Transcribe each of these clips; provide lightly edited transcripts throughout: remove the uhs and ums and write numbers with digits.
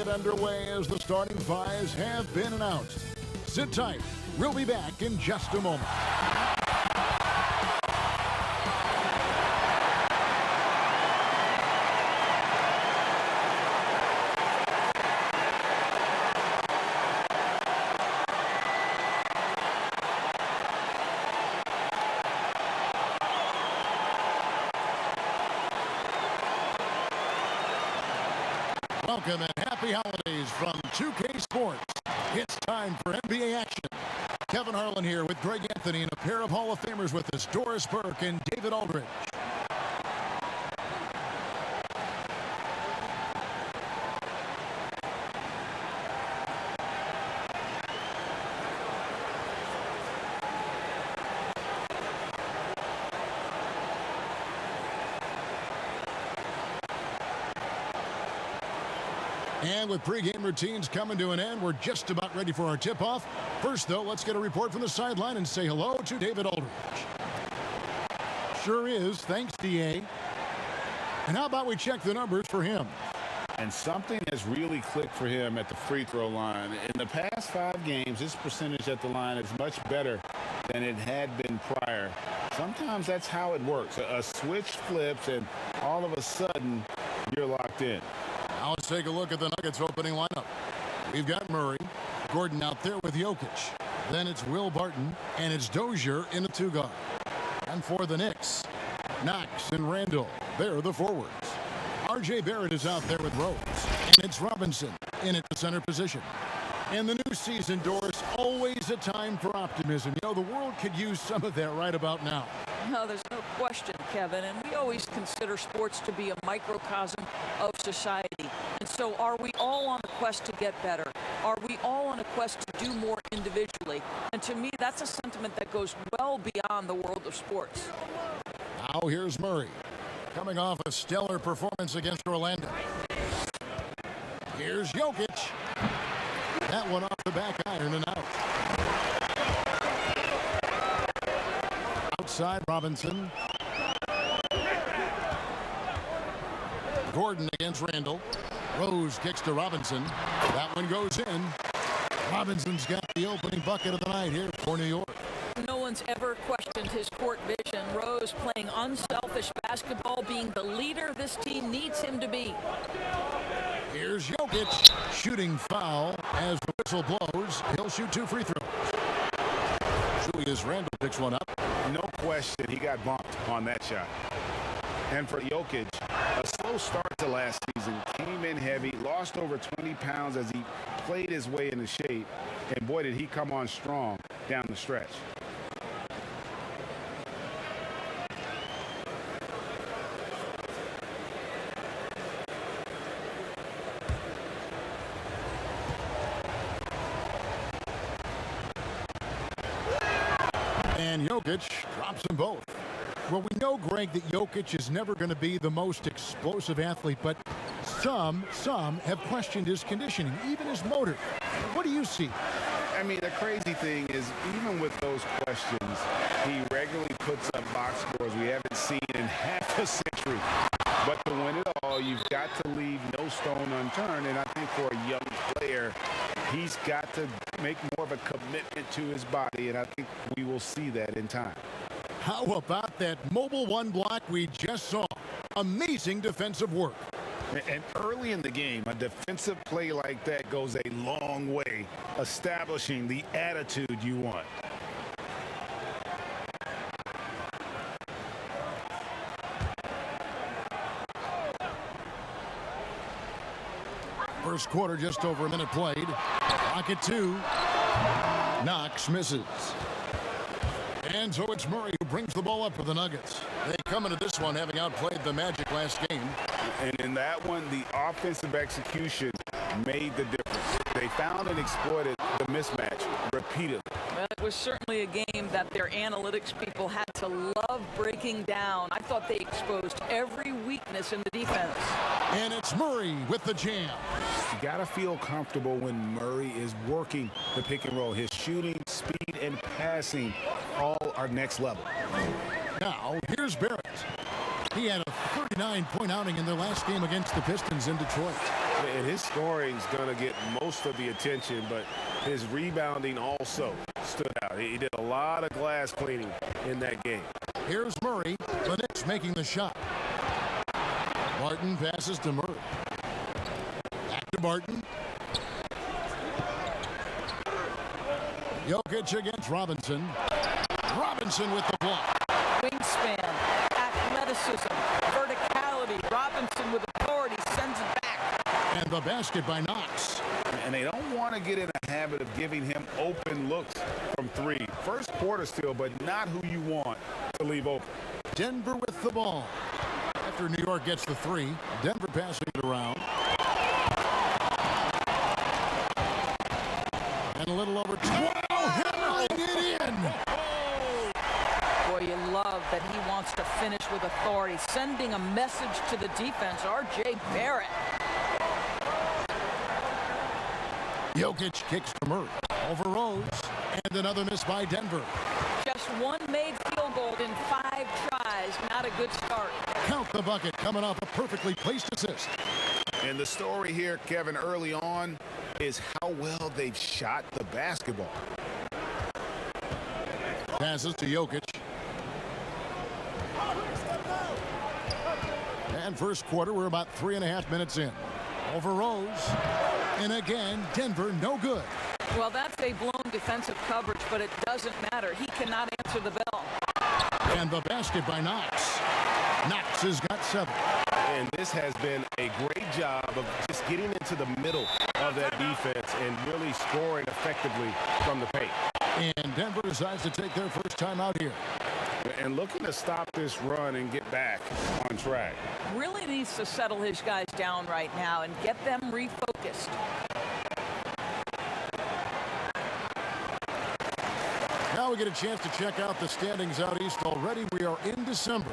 get underway as the starting fives have been announced. Sit tight. We'll be back in just a moment. Welcome and happy holidays from 2K Sports. It's time for NBA action. Kevin Harlan here with Greg Anthony and a pair of Hall of Famers with us, Doris Burke and David Aldridge. And with pregame routines coming to an end, we're just about ready for our tip-off. First, though, let's get a report from the sideline and say hello to David Aldridge. Sure is. Thanks, DA. And how about we check the numbers for him? And something has really clicked for him at the free throw line. In the past 5 games, his percentage at the line is much better than it had been prior. Sometimes that's how it works. A switch flips, and all of a sudden, you're locked in. Now let's take a look at the Nuggets opening lineup. We've got Murray, Gordon out there with Jokic. Then it's Will Barton, and it's Dozier in the 2-guard. And for the Knicks, Knox and Randall, they're the forwards. R.J. Barrett is out there with Rose, and it's Robinson in at the center position. In the new season, Doris, always a time for optimism. You know, the world could use some of that right about now. No, there's no question, Kevin, and we always consider sports to be a microcosm of society. And so are we all on a quest to get better? Are we all on a quest to do more individually? And to me, that's a sentiment that goes well beyond the world of sports. Now here's Murray, coming off a stellar performance against Orlando. Here's Jokic. That one off the back iron and out. Outside Robinson. Gordon against Randall. Rose kicks to Robinson. That one goes in. Robinson's got the opening bucket of the night here for New York. No one's ever questioned his court vision. Rose playing unselfish basketball, being the leader this team needs him to be. Here's Jokic, shooting foul as the whistle blows. He'll shoot 2 free throws. Julius Randle picks one up. No question, he got bumped on that shot. And for Jokic, a slow start to last season, came in heavy, lost over 20 pounds as he played his way into shape. And boy, did he come on strong down the stretch. And Jokic drops them both. Well, we know, Greg, that Jokic is never going to be the most explosive athlete, but some have questioned his conditioning, even his motor. What do you see? I mean, the crazy thing is, even with those questions, he regularly puts up box scores we haven't seen in half a century. But to win it all, you've got to leave no stone unturned. And I think for a young player, he's got to make more of a commitment to his body. And I think we will see that in time. How about that mobile one block we just saw? Amazing defensive work. And early in the game, a defensive play like that goes a long way, establishing the attitude you want. First quarter, just over a minute played. Clock at 2. Knox misses. And so it's Murray who brings the ball up for the Nuggets. They come into this one having outplayed the Magic last game. And in that one, the offensive execution made the difference. They found and exploited the mismatch repeatedly. Well, it was certainly a game that their analytics people had to love breaking down. I thought they exposed every weakness in the defense. And it's Murray with the jam. You got to feel comfortable when Murray is working the pick and roll. His shooting, speed, and passing all are next level. Now, here's Barrett. He had a 39-point outing in their last game against the Pistons in Detroit. And his scoring's going to get most of the attention, but his rebounding also stood out. He did a lot of glass cleaning in that game. Here's Murray. The Knicks making the shot. Barton passes to Murray. Back to Barton. Jokic against Robinson. Robinson with the block. Wingspan, athleticism, verticality. Robinson with authority sends it back. And the basket by Knox. And they don't want to get in a habit of giving him open looks from three. First quarter still, but not who you want to leave open. Denver with the ball. After New York gets the three, Denver passing it around. And a little over 12. Hammering it in. Boy, you love that he wants to finish with authority, sending a message to the defense. R.J. Barrett. Jokic kicks to Murray. Over Rose. And another miss by Denver. Just one made field goal in 5 tries. Not a good start. Count the bucket coming off a perfectly placed assist. And the story here, Kevin, early on is how well they've shot the basketball. Passes to Jokic. And first quarter, we're about 3.5 minutes in. Over Rose. And again, Denver no good. Well, that's a blown defensive coverage, but it doesn't matter. He cannot answer the bell. And the basket by Knox. Knox has got 7. And this has been a great job of just getting into the middle of that defense and really scoring effectively from the paint. And Denver decides to take their first time out here. And looking to stop this run and get back on track. Really needs to settle his guys down right now and get them refocused. Now we get a chance to check out the standings out east already. We are in December.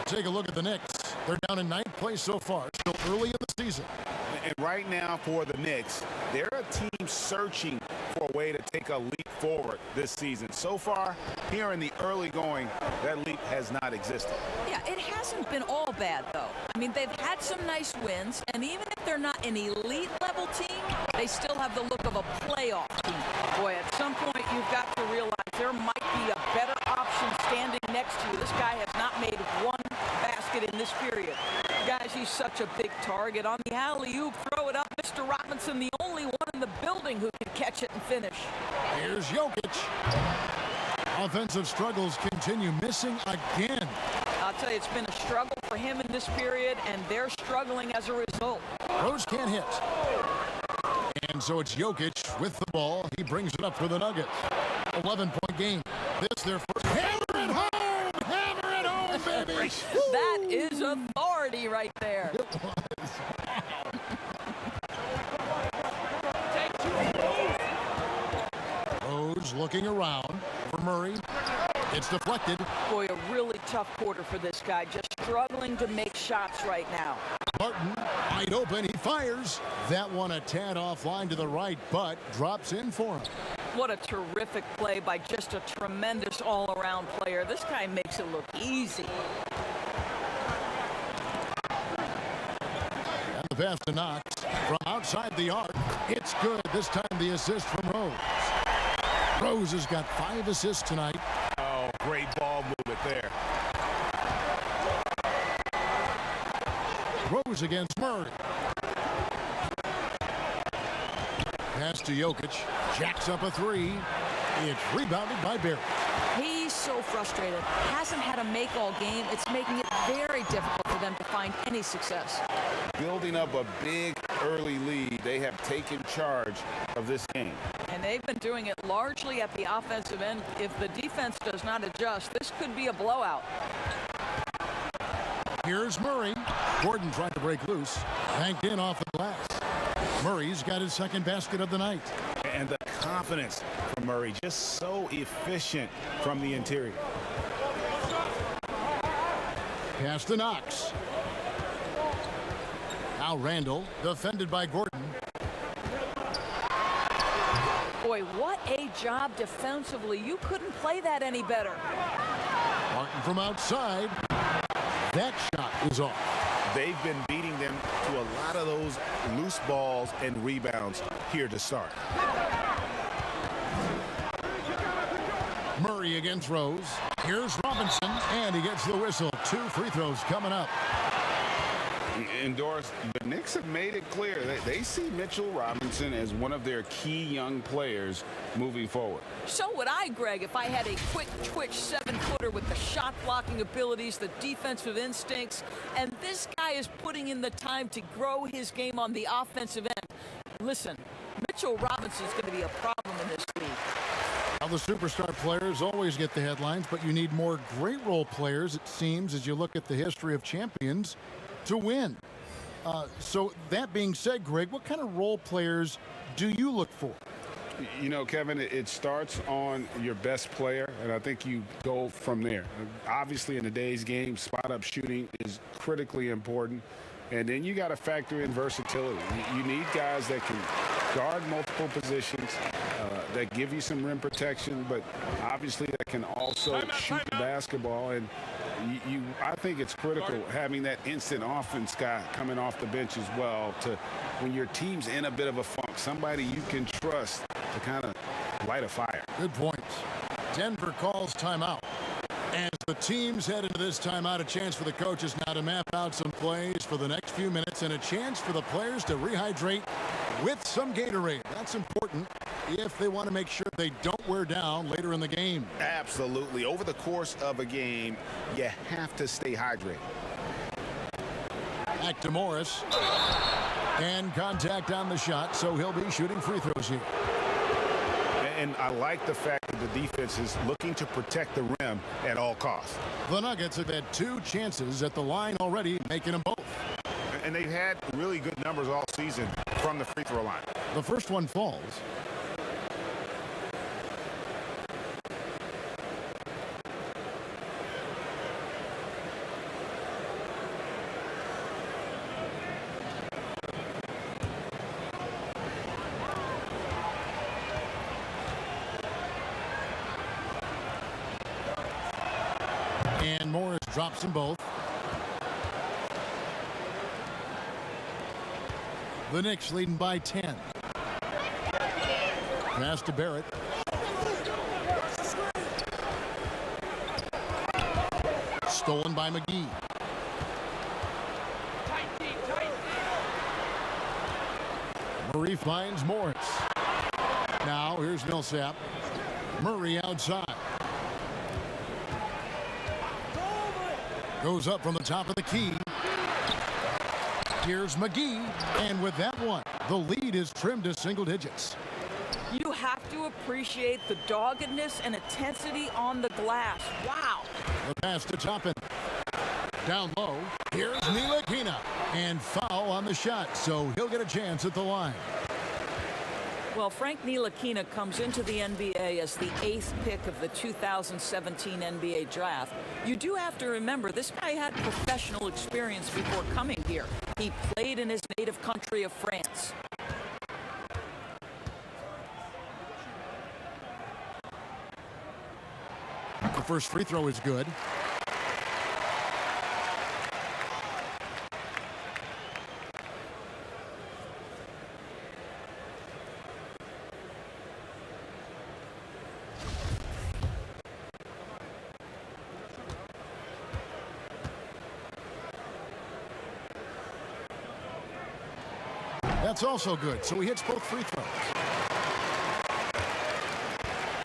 Take a look at the Knicks. They're down in 9th place so far, still early in the season. And right now for the Knicks, they're a team searching for a way to take a leap forward this season. So far, here in the early going, that leap has not existed. Yeah, it hasn't been all bad, though. I mean, they've had some nice wins, and even if they're not an elite-level team, they still have the look of a playoff team. Boy, at some point, you've got to realize there might be a better option standing next to you. This guy has not made one basket in this period. Guys, he's such a big target. On the alley-oop, throw it up. Mr. Robinson, the only one in the building who can catch it and finish. Here's Jokic. Offensive struggles continue, missing again. I'll tell you, it's been a struggle for him in this period, and they're struggling as a result. Rose can't hit. And so it's Jokic with the ball. He brings it up for the Nuggets. 11-point game. This their first. Hammer it home! Hammer it home, baby! That is authority right there. It was. Rose looking around for Murray. It's deflected. Boy, a really tough quarter for this guy. Just struggling to make shots right now. Barton, wide open, he fires. That one a tad offline to the right, but drops in for him. What a terrific play by just a tremendous all-around player. This guy makes it look easy. And the pass to Knox from outside the arc. It's good. This time the assist from Rose. Rose has got 5 assists tonight. Oh, great ball movement there. Rose against Murray. Pass to Jokic. Jacks up a 3. It's rebounded by Barrett. He's so frustrated. Hasn't had a make all game. It's making it very difficult for them to find any success. Building up a big early lead, they have taken charge of this game. And they've been doing it largely at the offensive end. If the defense does not adjust, this could be a blowout. Here's Murray. Gordon trying to break loose. Banked in off the glass. Murray's got his second basket of the night. And the confidence from Murray, just so efficient from the interior. Pass to Knox. Now Randall, defended by Gordon. Boy, what a job defensively. You couldn't play that any better. Martin from outside. That shot is off. they've been beating them to a lot of those loose balls and rebounds here to start. Murray against Rose. Here's Robinson, and he gets the whistle. 2 free throws coming up. And Doris, the Knicks have made it clear that they see Mitchell Robinson as one of their key young players moving forward. So would I, Greg, if I had a quick twitch 7-footer with the shot blocking abilities, the defensive instincts, and this guy is putting in the time to grow his game on the offensive end. Listen, Mitchell Robinson is going to be a problem in this league. Now, the superstar players always get the headlines, but you need more great role players, it seems, as you look at the history of champions to win. So that being said, Greg, what kind of role players do you look for? You know, Kevin, it starts on your best player, and I think you go from there. Obviously, in today's game, spot-up shooting is critically important, and then you got to factor in versatility. You need guys that can guard multiple positions, that give you some rim protection, but obviously that can also shoot the basketball. And I think it's critical having that instant offense guy coming off the bench as well, to when your team's in a bit of a funk, somebody you can trust to kind of light a fire. Good point. Denver calls timeout. As the teams head into this timeout, a chance for the coaches now to map out some plays for the next few minutes and a chance for the players to rehydrate with some Gatorade. That's important if they want to make sure they don't wear down later in the game. Absolutely. Over the course of a game, you have to stay hydrated. Back to Morris. And contact on the shot, so he'll be shooting free throws here. And I like the fact that the defense is looking to protect the rim at all costs. The Nuggets have had 2 chances at the line already, making them both. And they've had really good numbers all season from the free throw line. The first one falls. And Morris drops them both. The Knicks leading by 10. Pass to Barrett. Stolen by McGee. Murray finds Morris. Now here's Millsap. Murray outside. Goes up from the top of the key. Here's McGee, and with that one, the lead is trimmed to single digits. You have to appreciate the doggedness and intensity on the glass. Wow. The pass to Toppin. Down low, here's Ntilikina, and foul on the shot, so he'll get a chance at the line. Well, Frank Ntilikina comes into the NBA as the 8th pick of the 2017 NBA draft. You do have to remember, this guy had professional experience before coming here. He played in his native country of France. The first free throw is good. That's also good, so he hits both free throws.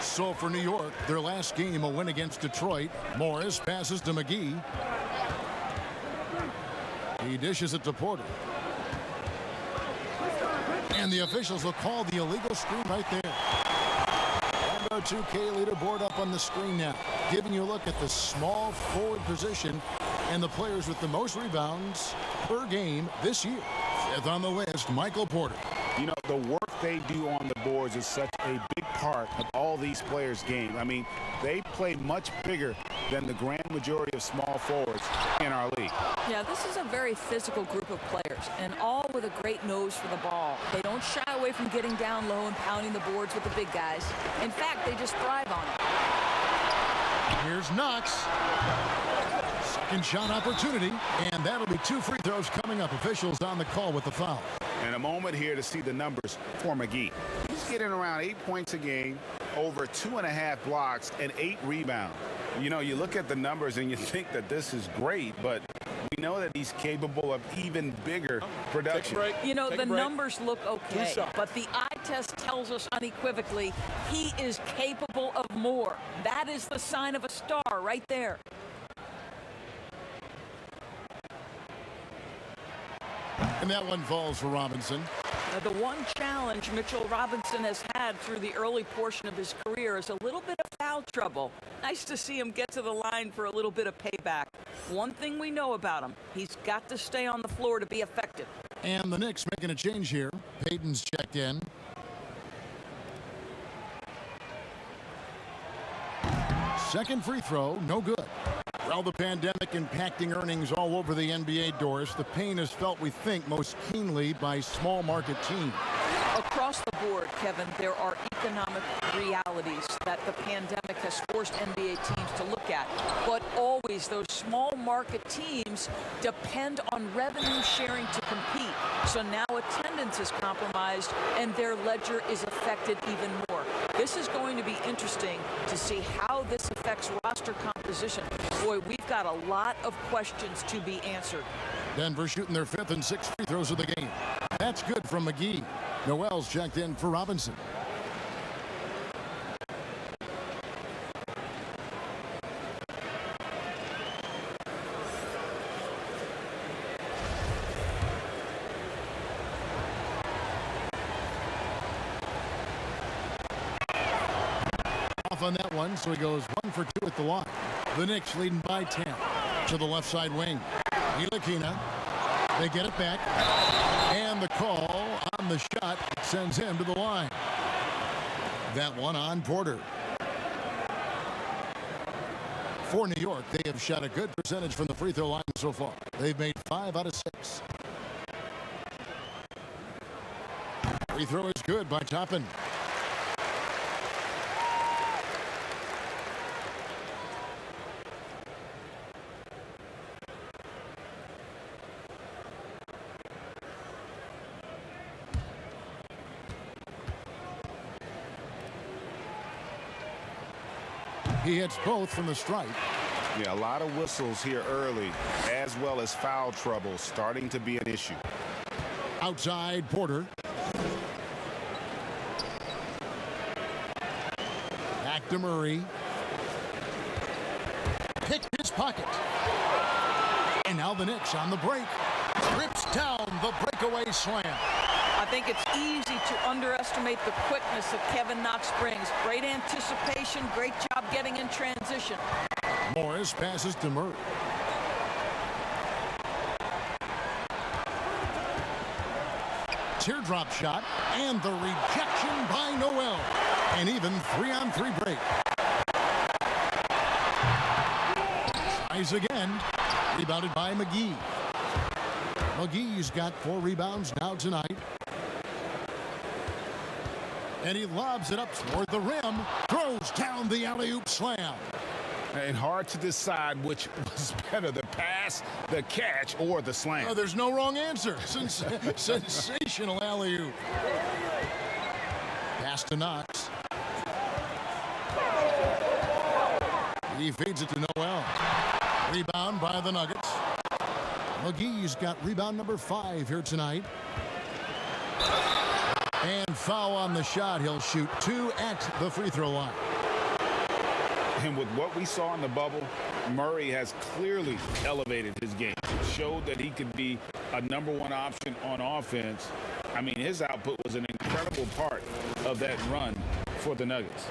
So for New York, their last game, a win against Detroit. Morris passes to McGee. He dishes it to Porter. And the officials will call the illegal screen right there. And our 2K leaderboard up on the screen now, giving you a look at the small forward position and the players with the most rebounds per game this year. Fifth on the list, Michael Porter. You know, the work they do on the boards is such a big part of all these players' game. I mean, they play much bigger than the grand majority of small forwards in our league. Yeah, this is a very physical group of players, and all with a great nose for the ball. They don't shy away from getting down low and pounding the boards with the big guys. In fact, they just thrive on it. Here's Knox. Second shot opportunity, and that'll be 2 free throws coming up. Officials on the call with the foul. And a moment here to see the numbers for McGee. He's getting around 8 points a game, over 2.5 blocks, and 8 rebounds. You know, you look at the numbers and you think that this is great, but we know that he's capable of even bigger production. You know, the numbers look okay, but the eye test tells us unequivocally he is capable of more. That is the sign of a star right there. And that one falls for Robinson. The one challenge Mitchell Robinson has had through the early portion of his career is a little bit of foul trouble. Nice to see him get to the line for a little bit of payback. One thing we know about him, he's got to stay on the floor to be effective. And the Knicks making a change here. Payton's checked in. Second free throw, no good. Well, the pandemic impacting earnings all over the NBA, Doris. The pain is felt, we think, most keenly by small market teams. Across the board, Kevin, there are economic realities that the pandemic has forced NBA teams to look at. But always those small market teams depend on revenue sharing to compete. So now attendance is compromised and their ledger is affected even more. This is going to be interesting to see how this affects roster composition. Boy, we've got a lot of questions to be answered. Denver shooting their 5th and 6th free throws of the game. That's good from McGee. Noel's checked in for Robinson. Off on that one, so he goes 1 for 2 at the line. The Knicks leading by 10. To the left side wing. Ntilikina. They get it back. And the call on the shot sends him to the line. That one on Porter. For New York, they have shot a good percentage from the free throw line so far. They've made 5 out of 6. Free throw is good by Toppin. He hits both from the stripe. Yeah, a lot of whistles here early, as well as foul trouble starting to be an issue. Outside Porter. Back to Murray. Picked his pocket. And now the Knicks on the break. Rips down the breakaway slam. I think it's easy to underestimate the quickness that Kevin Knox brings. Great anticipation, great job getting in transition. Morris passes to Murray. Teardrop shot, and the rejection by Noel. And even 3-on-3 break. Tries again. Rebounded by McGee. McGee's got 4 rebounds now tonight. And he lobs it up toward the rim. Throws down the alley-oop slam. And hard to decide which was better, the pass, the catch, or the slam. Oh, there's no wrong answer. Sensational alley-oop. Pass to Knox. He feeds it to Noel. Rebound by the Nuggets. McGee's got rebound number 5 here tonight. And foul on the shot. He'll shoot 2 at the free throw line. And with what we saw in the bubble, Murray has clearly elevated his game. Showed that he could be a #1 option on offense. I mean, his output was an incredible part of that run for the Nuggets.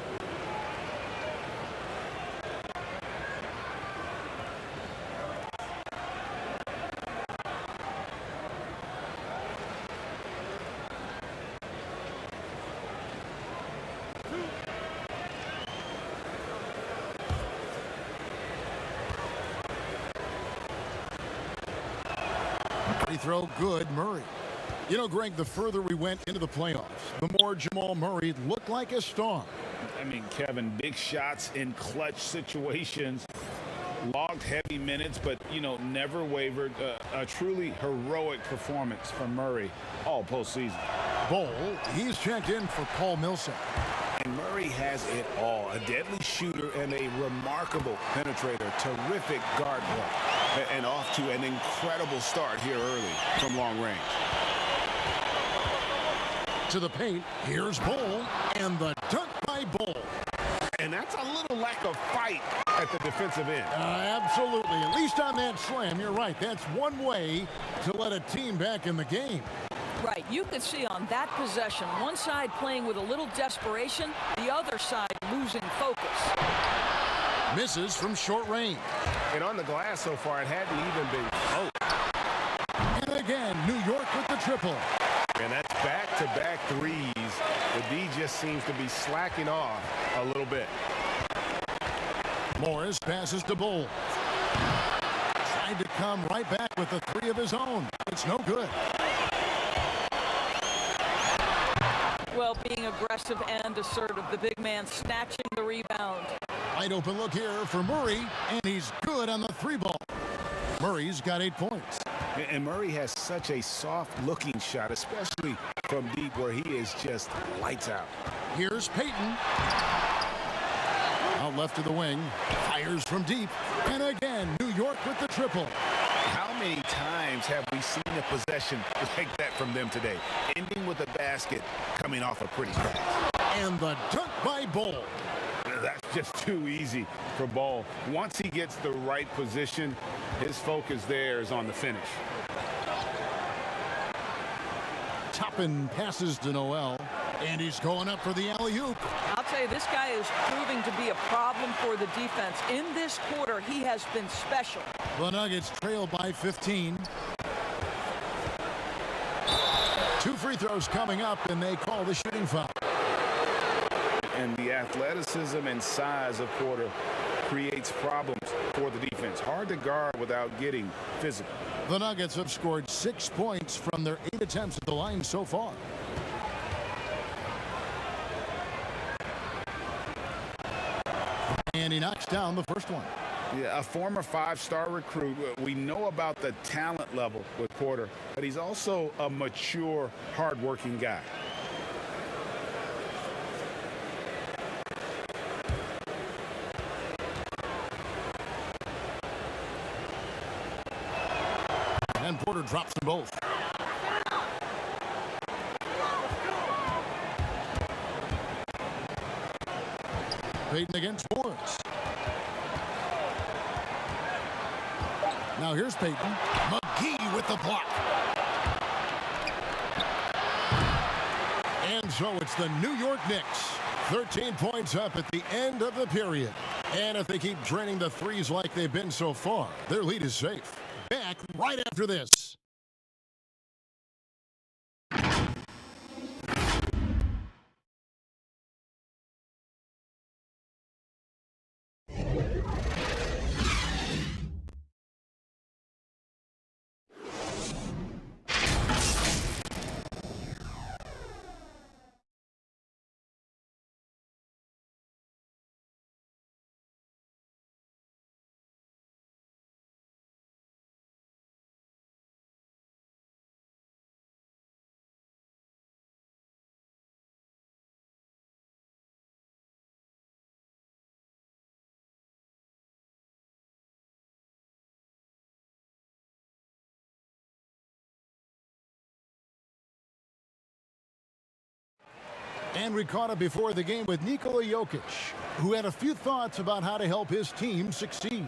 Free throw good, Murray. You know, Greg, the further we went into the playoffs, the more Jamal Murray looked like a star. I mean, Kevin, big shots in clutch situations. logged heavy minutes, but, never wavered. A truly heroic performance from Murray all postseason. Bowl, he's checked in for Paul Millsap. And Murray has it all. A deadly shooter and a remarkable penetrator. Terrific guard play. And off to an incredible start here early from long range. To the paint, here's Bowl, and the dunk by Bowl. And that's a little lack of fight at the defensive end. Absolutely. At least on that slam, you're right. That's one way to let a team back in the game. Right. You could see on that possession, one side playing with a little desperation, the other side losing focus. Misses from short range. And on the glass so far, it hadn't even been close. And again, New York with the triple. And that's back-to-back threes. The D just seems to be slacking off a little bit. Morris passes to Bull. Tried to come right back with the three of his own. It's no good. Well, being aggressive and assertive, the big man snatching the rebound. Wide open look here for Murray, and he's good on the three ball. Murray's got 8 points. And Murray has such a soft-looking shot, especially from deep where he is just lights out. Here's Payton. Out left to the wing. Fires from deep. And again, New York with the triple. How many times have we seen a possession like that from them today? Ending with a basket coming off a pretty pass. And the dunk by Bull. That's just too easy for Ball. Once he gets the right position, his focus there is on the finish. Toppin passes to Noel, and he's going up for the alley-oop. I'll tell you, this guy is proving to be a problem for the defense. In this quarter, he has been special. The Nuggets trail by 15. 2 free throws coming up, and they call the shooting foul. And the athleticism and size of Porter creates problems for the defense. Hard to guard without getting physical. The Nuggets have scored 6 points from their 8 attempts at the line so far. And he knocks down the first one. Yeah, a former 5-star recruit. We know about the talent level with Porter, but he's also a mature, hard-working guy. And Porter drops them both. Payton against Morris. Now here's Payton. McGee with the block. And so it's the New York Knicks. 13 points up at the end of the period. And if they keep draining the threes like they've been so far, their lead is safe. Back right after this. And we caught up before the game with Nikola Jokic, who had a few thoughts about how to help his team succeed.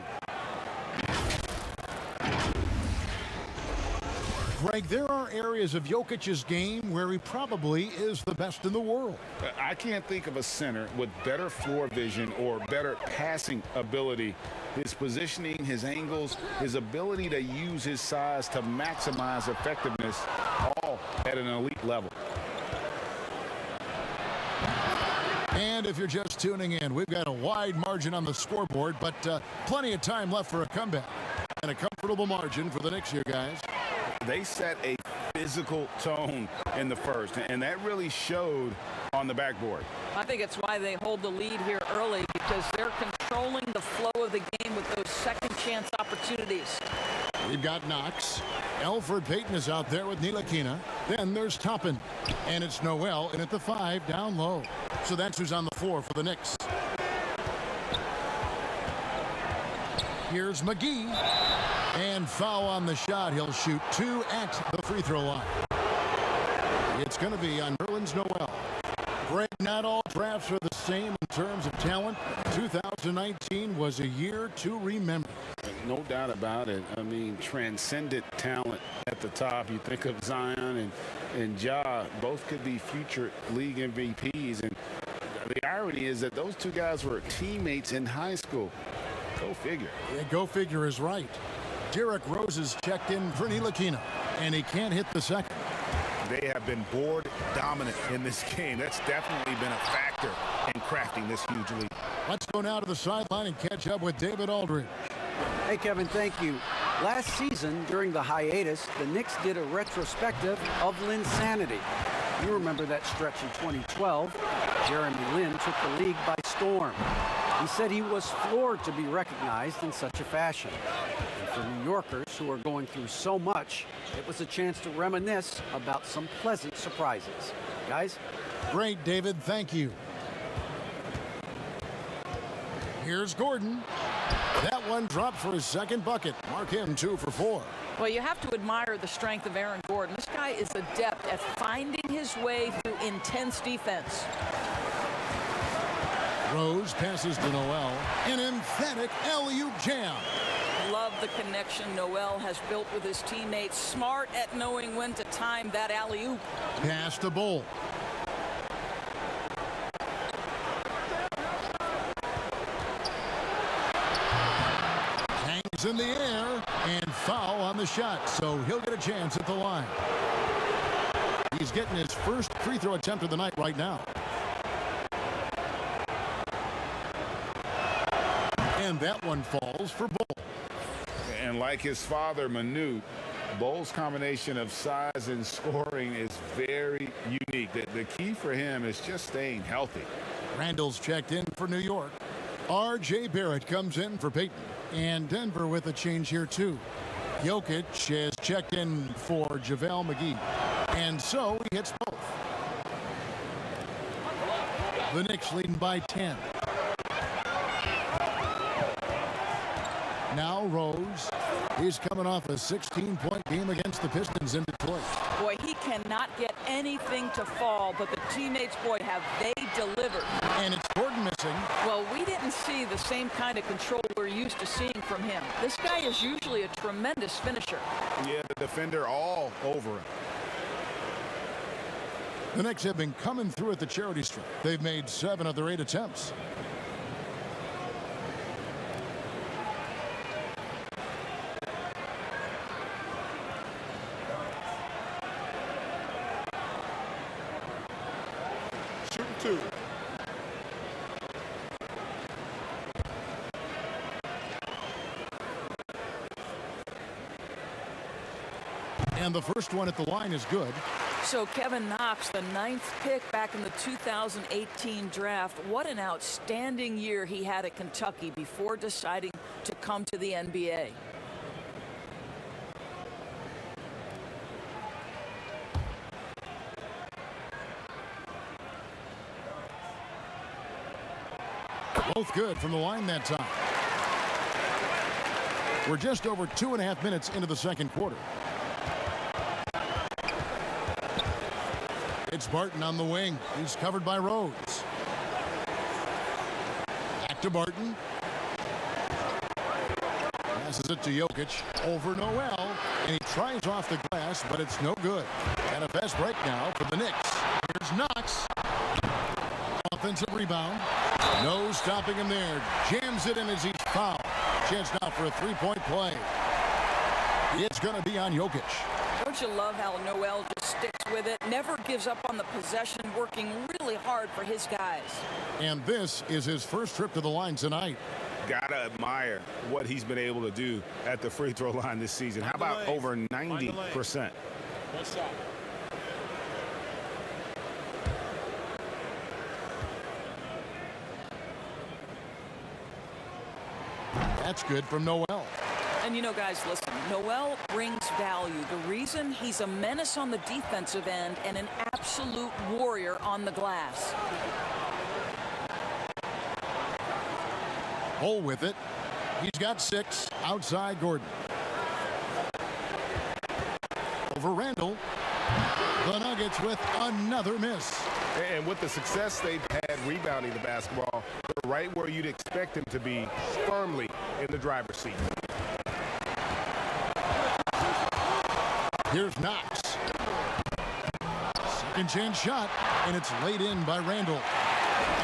Greg, there are areas of Jokic's game where he probably is the best in the world. I can't think of a center with better floor vision or better passing ability. His positioning, his angles, his ability to use his size to maximize effectiveness, all at an elite level. And if you're just tuning in, we've got a wide margin on the scoreboard, but plenty of time left for a comeback. And a comfortable margin for the Knicks here, guys. They set a physical tone in the first, and that really showed on the backboard. I think it's why they hold the lead here early, because they're controlling the flow of the game game with those second chance opportunities. We've got Knox. Elfrid Payton is out there with Ntilikina. Then there's Toppin. And it's Noel in at the 5 down low. So that's who's on the floor for the Knicks. Here's McGee. And foul on the shot. He'll shoot 2 at the free throw line. It's going to be on Nerlens Noel. Greg, not all drafts are the same in terms of talent. 2019 was a year to remember. No doubt about it. I mean, transcendent talent at the top. You think of Zion and Ja, both could be future league MVPs. And the irony is that those two guys were teammates in high school. Go figure. Yeah, go figure is right. Derrick Rose is checked in for Ntilikina, and he can't hit the second. They have been board dominant in this game. That's definitely been a factor in crafting this huge lead. Let's go now to the sideline and catch up with David Aldridge. Hey, Kevin, thank you. Last season, during the hiatus, the Knicks did a retrospective of Linsanity. You remember that stretch in 2012. Jeremy Lin took the league by storm. He said he was floored to be recognized in such a fashion. And for New Yorkers who are going through so much, it was a chance to reminisce about some pleasant surprises. Guys? Great, David. Thank you. Here's Gordon. That one dropped for his second bucket. Mark him 2 for 4. Well, you have to admire the strength of Aaron Gordon. This guy is adept at finding his way through intense defense. Rose passes to Noel. An emphatic alley-oop jam. Love the connection Noel has built with his teammates. Smart at knowing when to time that alley-oop. Pass to Bull. Hangs in the air and foul on the shot, so he'll get a chance at the line. He's getting his first free throw attempt of the night right now. And that one falls for Bull. And like his father, Manute, Bull's combination of size and scoring is very unique. The key for him is just staying healthy. Randall's checked in for New York. R.J. Barrett comes in for Payton. And Denver with a change here, too. Jokic has checked in for JaVale McGee. And so he hits both. The Knicks leading by 10. Now Rose. He's coming off a 16-point game against the Pistons in Detroit. Boy, he cannot get anything to fall, but the teammates, boy, have they delivered. And it's Gordon missing. Well, we didn't see the same kind of control we're used to seeing from him. This guy is usually a tremendous finisher. Yeah, the defender all over him. The Knicks have been coming through at the charity stripe. They've made 7 of their 8 attempts. Shoot 2. And the first one at the line is good. So Kevin Knox, the 9th pick back in the 2018 draft. What an outstanding year he had at Kentucky before deciding to come to the NBA. Both good from the line that time. We're just over 2.5 minutes into the second quarter. It's Barton on the wing. He's covered by Rose. Back to Barton. Passes it to Jokic. Over Noel. And he tries off the glass, but it's no good. And a fast break now for the Knicks. Here's Knox. Offensive rebound. No stopping him there. Jams it in as he's fouled. Chance now for a three-point play. It's going to be on Jokic. Don't you love how Noel just sticks with it, never gives up on the possession, working really hard for his guys. And this is his first trip to the line tonight. Gotta admire what he's been able to do at the free throw line this season. How about over 90%? That's good from Noel. And you know, guys, listen, Noel brings value. The reason he's a menace on the defensive end and an absolute warrior on the glass. Hole with it. He's got 6 outside Gordon. Over Randall. The Nuggets with another miss. And with the success they've had rebounding the basketball, they're right where you'd expect them to be, firmly in the driver's seat. Here's Knox. Second chance shot, and it's laid in by Randall.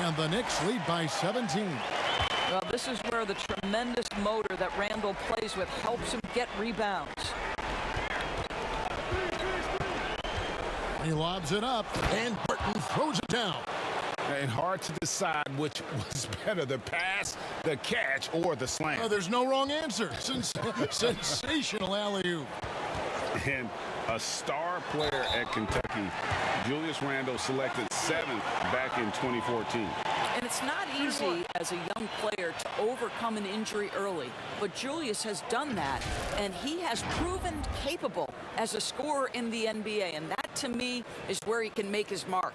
And the Knicks lead by 17. Well, this is where the tremendous motor that Randall plays with helps him get rebounds. He lobs it up, and Burton throws it down. And hard to decide which was better, the pass, the catch, or the slam. Oh, there's no wrong answer. Sensational alley-oop. And a star player at Kentucky, Julius Randle, selected 7th back in 2014. And it's not easy as a young player to overcome an injury early, but Julius has done that, and he has proven capable as a scorer in the NBA, and that, to me, is where he can make his mark.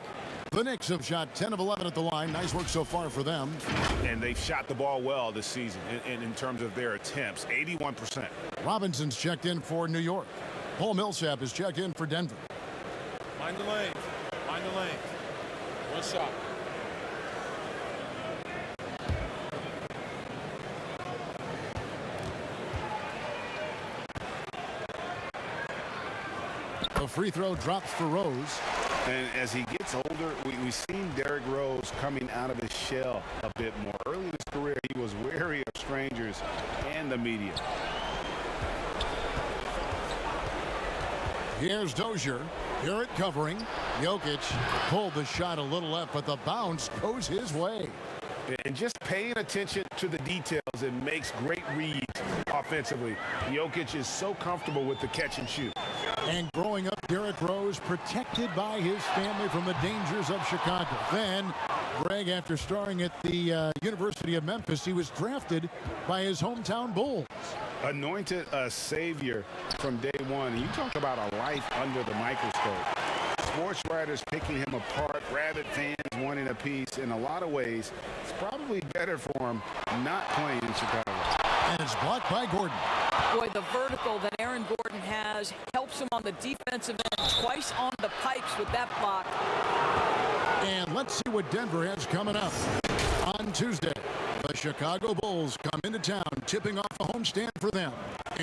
The Knicks have shot 10 of 11 at the line. Nice work so far for them. And they've shot the ball well this season in terms of their attempts, 81%. Robinson's checked in for New York. Paul Millsap is checked in for Denver. Mind the lanes. Mind the lanes. One shot. The free throw drops for Rose. And as he gets older, we've seen Derrick Rose coming out of his shell a bit more. Early in his career, he was wary of strangers and the media. Here's Dozier. Here it covering. Jokic pulled the shot a little left, but the bounce goes his way. And just paying attention to the details, it makes great reads offensively. Jokic is so comfortable with the catch and shoot. And growing up, Derrick Rose protected by his family from the dangers of Chicago. Then, Greg, after starring at the University of Memphis, he was drafted by his hometown Bulls. Anointed a savior from day one. You talk about a life under the microscope. Sports writers picking him apart, rabid fans wanting a piece. In a lot of ways, it's probably better for him not playing in Chicago. And it's blocked by Gordon. Boy, the vertical that Aaron Gordon has helps him on the defensive end, twice on the pipes with that block. And let's see what Denver has coming up. On Tuesday, the Chicago Bulls come into town, tipping off a homestand for them.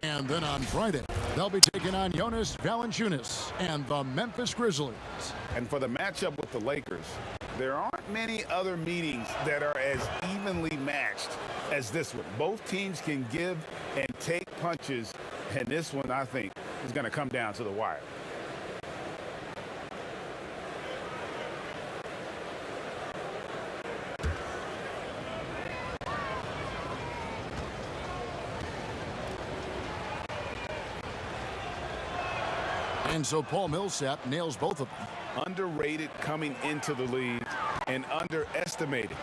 And then on Friday, they'll be taking on Jonas Valanciunas and the Memphis Grizzlies. And for the matchup with the Lakers, there aren't many other meetings that are as evenly matched as this one. Both teams can give and take punches, and this one, I think, is going to come down to the wire. And so Paul Millsap nails both of them. Underrated coming into the league and underestimated.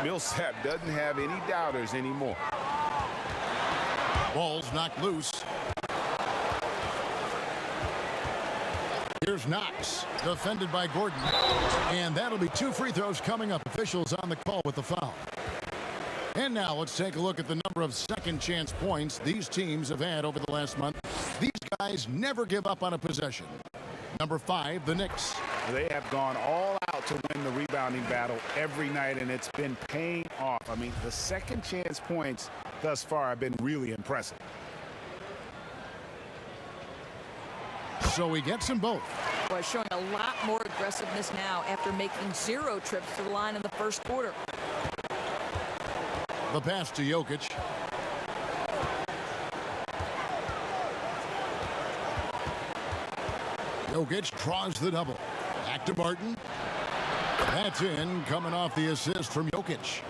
Millsap doesn't have any doubters anymore. Ball's knocked loose. Here's Knox, defended by Gordon. And that'll be 2 free throws coming up. Officials on the call with the foul. And now let's take a look at the number of second chance points these teams have had over the last month. These guys never give up on a possession. Number 5, the Knicks. They have gone all out to win the rebounding battle every night, and it's been paying off. I mean, the second chance points thus far have been really impressive. So he gets them both. Boy, showing a lot more aggressiveness now after making 0 trips to the line in the first quarter. The pass to Jokic. Jokic draws the double. Back to Barton. That's in, coming off the assist from Jokic.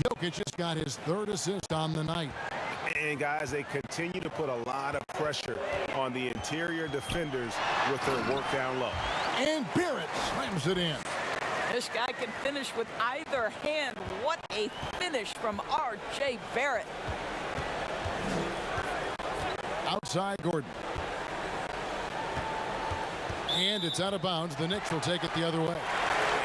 Jokic has got his 3rd assist on the night. And, guys, they continue to put a lot of pressure on the interior defenders with their work down low. And Barrett slams it in. This guy can finish with either hand. What a finish from R.J. Barrett. Outside Gordon. And it's out of bounds. The Knicks will take it the other way.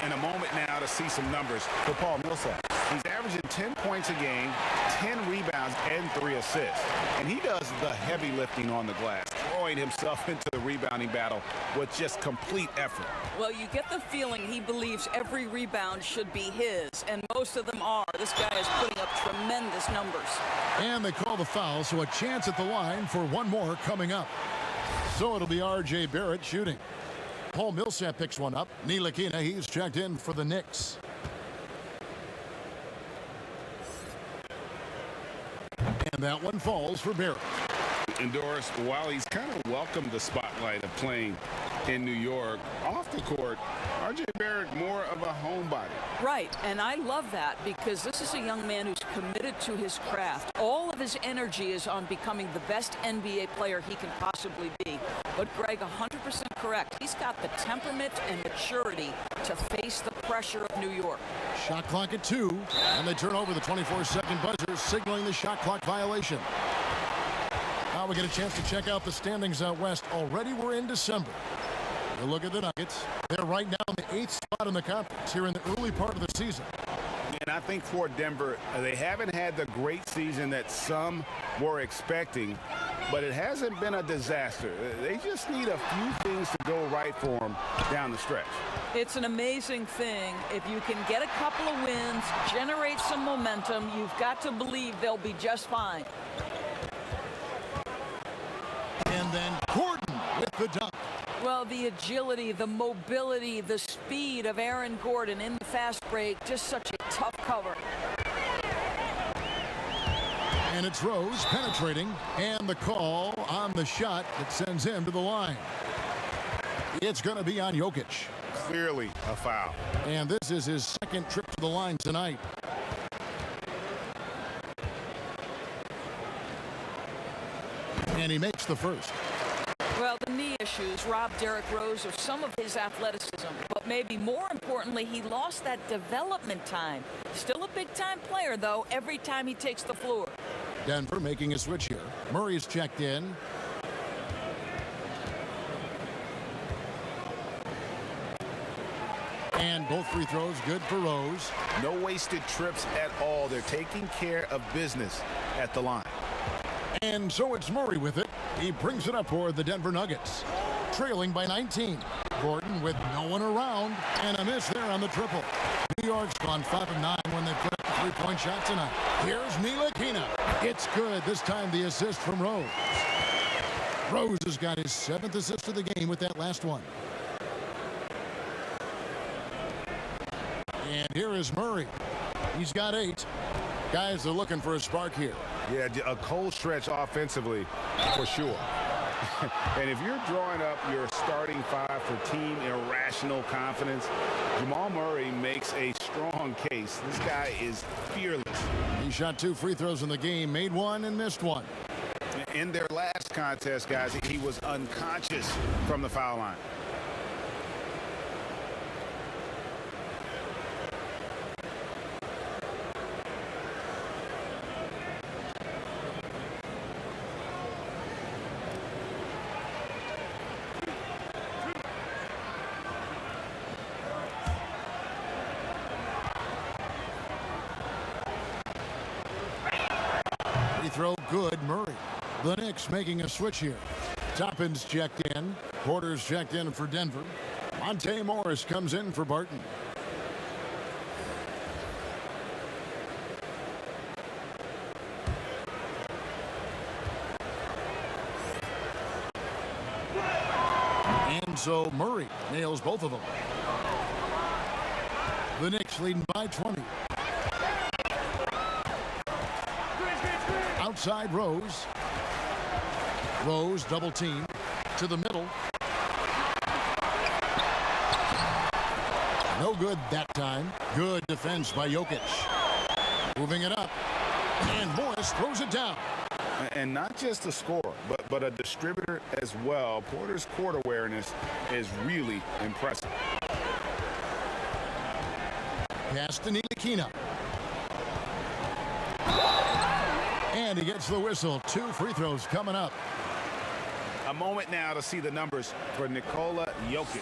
In a moment now to see some numbers for Paul Millsap. He's averaging 10 points a game, 10 rebounds, and 3 assists. And he does the heavy lifting on the glass, throwing himself into the rebounding battle with just complete effort. Well, you get the feeling he believes every rebound should be his, and most of them are. This guy is putting up tremendous numbers. And they call the foul, so a chance at the line for one more coming up. So it'll be R.J. Barrett shooting. Paul Millsap picks one up. Ntilikina, he's checked in for the Knicks. And that one falls for Barrett. And Doris, while he's kind of welcomed the spotlight of playing in New York, off the court, R.J. Barrett more of a homebody. Right, and I love that because this is a young man who's committed to his craft. All of his energy is on becoming the best NBA player he can possibly be. But Greg, 100% correct. He's got the temperament and maturity to face the pressure of New York. Shot clock at 2, and they turn over the 24-second buzzer, signaling the shot clock violation. Now we get a chance to check out the standings out west. Already we're in December. You look at the Nuggets. They're right now in the 8th spot in the conference here in the early part of the season. And I think for Denver, they haven't had the great season that some were expecting, but it hasn't been a disaster. They just need a few things to go right for them down the stretch. It's an amazing thing. If you can get a couple of wins, generate some momentum, you've got to believe they'll be just fine. And then Gordon with the dunk. Well, the agility, the mobility, the speed of Aaron Gordon in the fast break, just such a tough cover. And it's Rose penetrating, and the call on the shot that sends him to the line. It's going to be on Jokic. Clearly a foul. And this is his second trip to the line tonight. And he makes the first. Well, the knee issues robbed Derrick Rose of some of his athleticism, but maybe more importantly, he lost that development time. Still a big-time player, though, every time he takes the floor. Denver making a switch here. Murray's checked in. And both free throws good for Rose. No wasted trips at all. They're taking care of business at the line. And so it's Murray with it. He brings it up for the Denver Nuggets. Trailing by 19. Gordon with no one around. And a miss there on the triple. New York's gone 5 of 9 when they put up the three-point shot tonight. Here's Ntilikina. It's good. This time the assist from Rose. Rose has got his 7th assist of the game with that last one. And here is Murray. He's got 8. Guys are looking for a spark here. Yeah, a cold stretch offensively for sure. And if you're drawing up your starting 5 for team irrational confidence, Jamal Murray makes a strong case. This guy is fearless. He shot 2 free throws in the game, made 1 and missed 1. In their last contest, guys, he was unconscious from the foul line. Throw good, Murray. The Knicks making a switch here. Toppin's checked in. Porter's checked in for Denver. Monte Morris comes in for Barton. And so Murray nails both of them. The Knicks leading by 20. Outside Rose. Rose double team to the middle. No good that time. Good defense by Jokic. Moving it up. And Morris throws it down. And not just a scorer, but a distributor as well. Porter's court awareness is really impressive. Pass to Ntilikina. And he gets the whistle. 2 free throws coming up. A moment now to see the numbers for Nikola Jokic.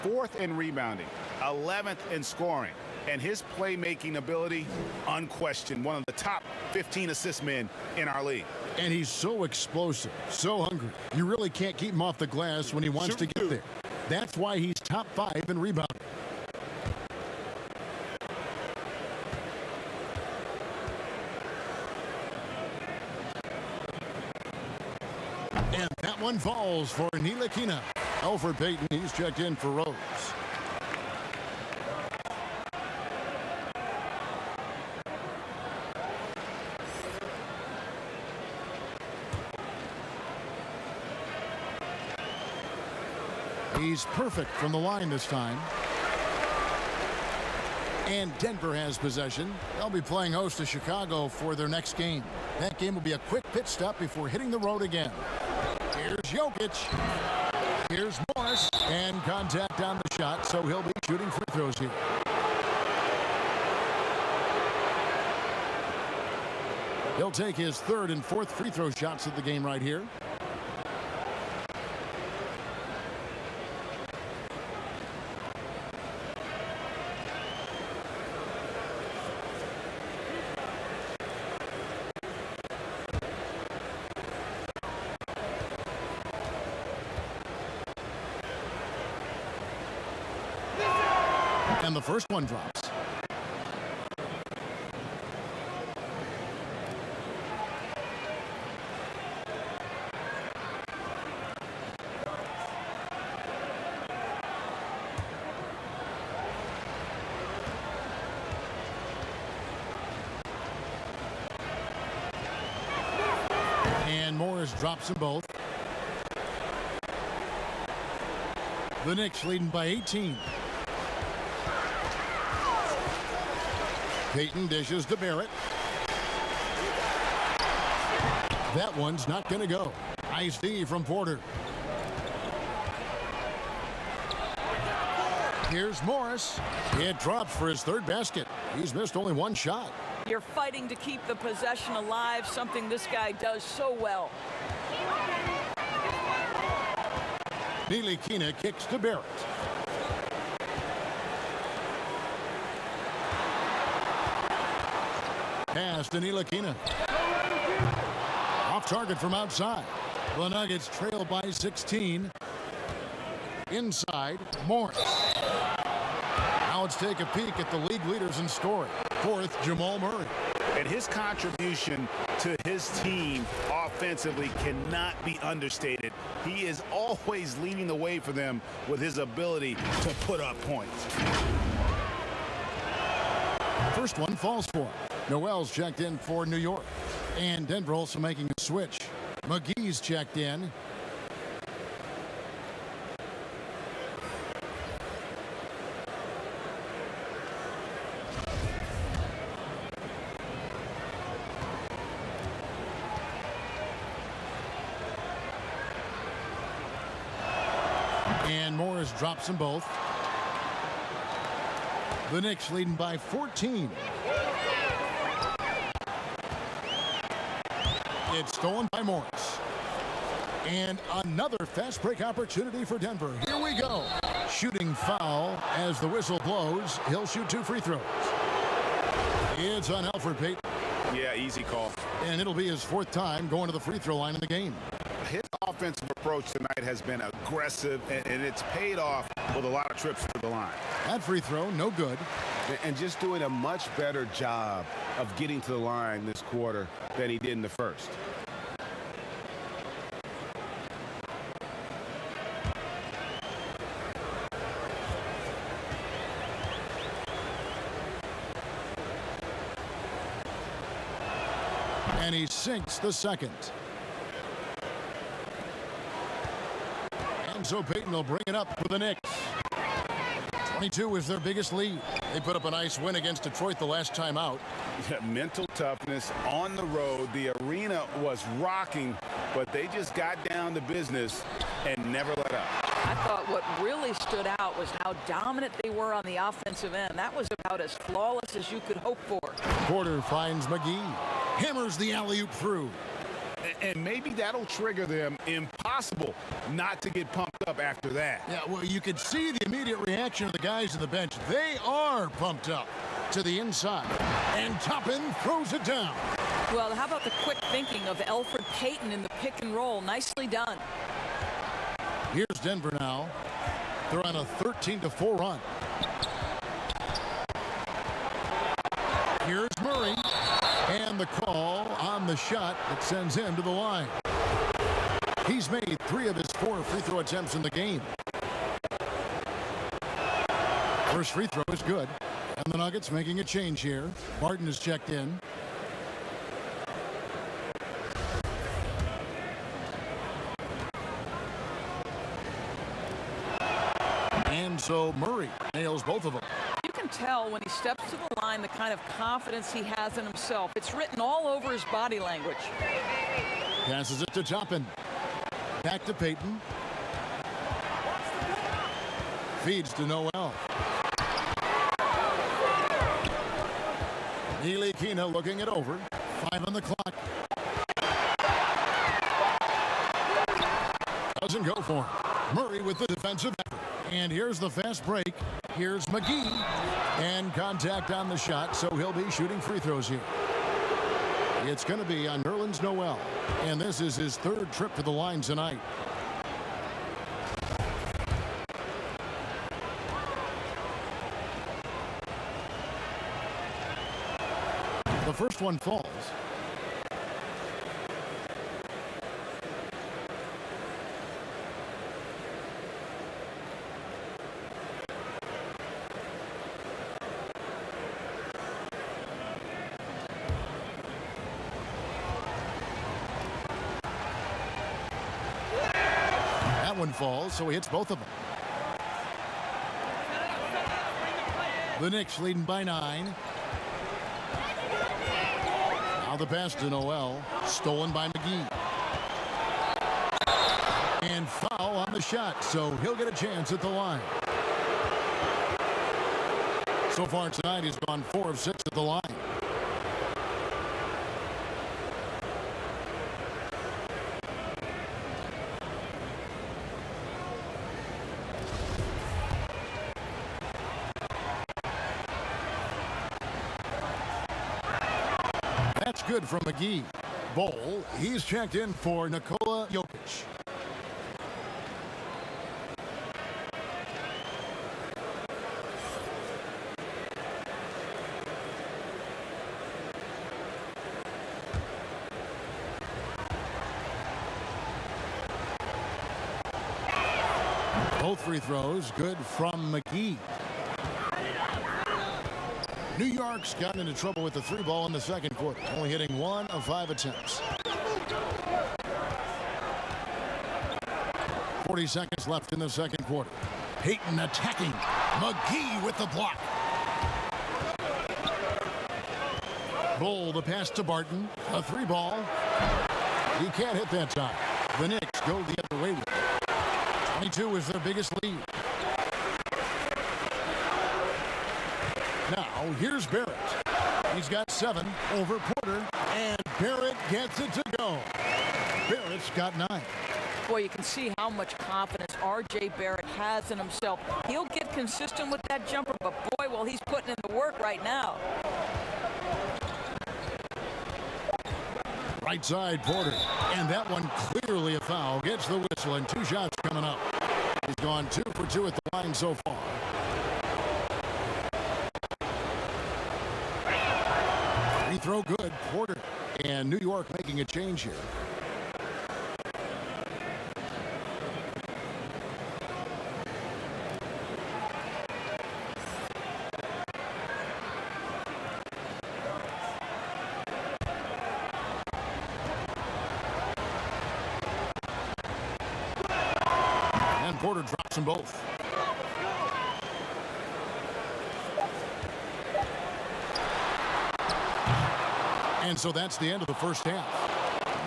4th in rebounding, 11th in scoring, and his playmaking ability, unquestioned, one of the top 15 assist men in our league. And he's so explosive, so hungry. You really can't keep him off the glass when he wants to get there. That's why he's top 5 in rebounding. And that one falls for Ntilikina. Elfrid Payton, he's checked in for Rose. He's perfect from the line this time. And Denver has possession. They'll be playing host to Chicago for their next game. That game will be a quick pit stop before hitting the road again. Here's Jokic. Here's Morris. And contact on the shot, so he'll be shooting free throws here. He'll take his 3rd and 4th free throw shots of the game right here. And the first one drops. And Morris drops them both. The Knicks leading by 18. Payton dishes to Barrett. That one's not going to go. Nice D from Porter. Here's Morris. It drops for his 3rd basket. He's missed only 1 shot. You're fighting to keep the possession alive, something this guy does so well. Ntilikina kicks to Barrett. Pass to Ntilikina. Off target from outside. The Nuggets trail by 16. Inside, Morris. Now let's take a peek at the league leaders in scoring. 4th, Jamal Murray. And his contribution to his team offensively cannot be understated. He is always leading the way for them with his ability to put up points. First one falls for him. Noel's checked in for New York. And Denver also making a switch. McGee's checked in. And Morris drops them both. The Knicks leading by 14. It's stolen by Morris. And another fast break opportunity for Denver. Here we go. Shooting foul as the whistle blows. He'll shoot 2 free throws. It's on Elfrid Payton. Yeah, easy call. And it'll be his 4th time going to the free throw line in the game. His offensive approach tonight has been aggressive, and it's paid off with a lot of trips to the line. That free throw, no good. And just doing a much better job of getting to the line this quarter than he did in the first. And he sinks the second. And so Payton will bring it up for the Knicks. 22 is their biggest lead. They put up a nice win against Detroit the last time out. Yeah, mental toughness on the road. The arena was rocking, but they just got down to business and never let up. I thought what really stood out was how dominant they were on the offensive end. That was about as flawless as you could hope for. Porter finds McGee. Hammers the alley-oop through. And maybe that'll trigger them. Impossible impossible not to get pumped up after that. Yeah, well, you could see the immediate reaction of the guys on the bench. They are pumped up. To the inside, and Toppin throws it down. Well, how about the quick thinking of Elfrid Payton in the pick and roll? Nicely done. Here's Denver now. They're on a 13-4 run. Here's Murray. And the call on the shot that sends him to the line. He's made 3 of his 4 free throw attempts in the game. First free throw is good. And the Nuggets making a change here. Barton is checked in. And so Murray nails both of them. You can tell when he steps to the line the kind of confidence he has in himself. It's written all over his body language. Passes it to Toppin. Back to Payton. Feeds to Noel. Neely Kina looking it over. 5 on the clock. Doesn't go for him. Murray with the defensive effort. And here's the fast break. Here's McGee. And contact on the shot, so he'll be shooting free throws here. It's going to be on Nerlens Noel. And this is his 3rd trip to the line tonight. The first one falls. That one falls, so he hits both of them. The Knicks leading by 9. Now the pass to Noel, stolen by McGee. And foul on the shot, so he'll get a chance at the line. So far tonight, he's gone 4 of 6 at the line. That's good from McGee. Bowl, he's checked in for Nikola Jokic. Both free throws good from McGee. New York's gotten into trouble with the 3 ball in the second quarter, only hitting 1 of 5 attempts. 40 seconds left in the second quarter. Payton attacking. McGee with the block. Bull, the pass to Barton. A 3 ball. He can't hit that time. The Knicks go the other way with it. 22 is their biggest lead. Now, here's Barrett. He's got 7 over Porter, and Barrett gets it to go. Barrett's got 9. Boy, you can see how much confidence R.J. Barrett has in himself. He'll get consistent with that jumper, but boy, well, he's putting in the work right now. Right side, Porter. And that one clearly a foul. Gets the whistle, and 2 shots coming up. He's gone 2 for 2 at the line so far. Free throw good, Porter. And New York making a change here. And Porter drops them both. And so that's the end of the first half.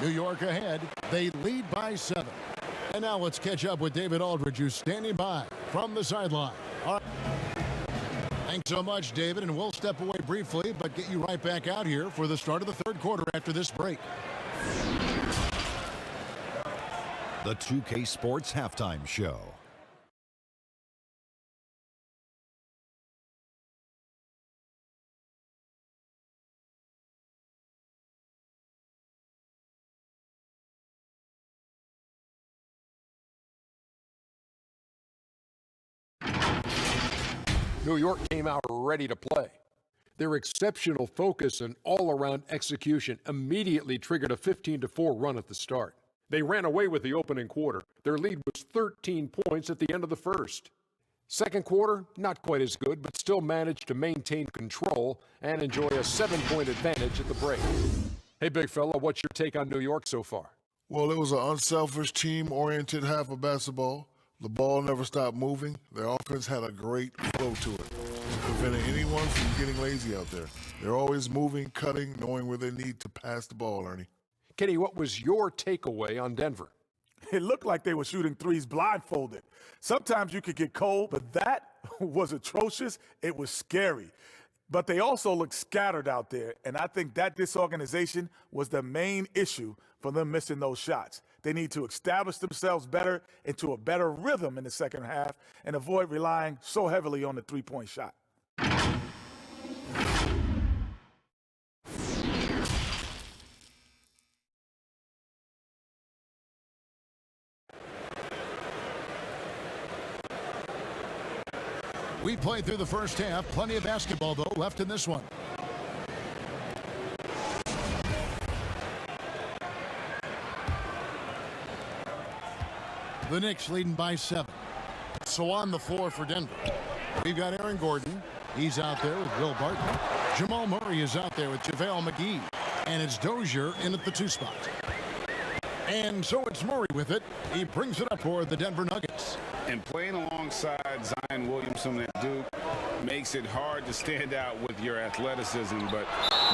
New York ahead. They lead by 7. And now let's catch up with David Aldridge, who's standing by from the sideline. All right. Thanks so much, David, and we'll step away briefly, but get you right back out here for the start of the third quarter after this break. the 2K Sports Halftime Show. New York came out ready to play. Their exceptional focus and all-around execution immediately triggered a 15-4 run at the start. They ran away with the opening quarter. Their lead was 13 points at the end of the first. Second quarter, not quite as good, but still managed to maintain control and enjoy a 7-point advantage at the break. Hey, big fella, what's your take on New York so far? Well, it was an unselfish, team-oriented half of basketball. The ball never stopped moving. Their offense had a great flow to it, preventing anyone from getting lazy out there. They're always moving, cutting, knowing where they need to pass the ball, Ernie. Kenny, what was your takeaway on Denver? It looked like they were shooting threes blindfolded. Sometimes you could get cold, but that was atrocious. It was scary. But they also looked scattered out there, and I think that disorganization was the main issue for them missing those shots. They need to establish themselves better into a better rhythm in the second half and avoid relying so heavily on the three-point shot. We played through the first half. Plenty of basketball, though, left in this one. The Knicks leading by 7. So on the floor for Denver, we've got Aaron Gordon. He's out there with Will Barton. Jamal Murray is out there with JaVale McGee. And it's Dozier in at the 2 spot. And so it's Murray with it. He brings it up for the Denver Nuggets. And playing alongside Zion Williamson at Duke makes it hard to stand out with your athleticism, but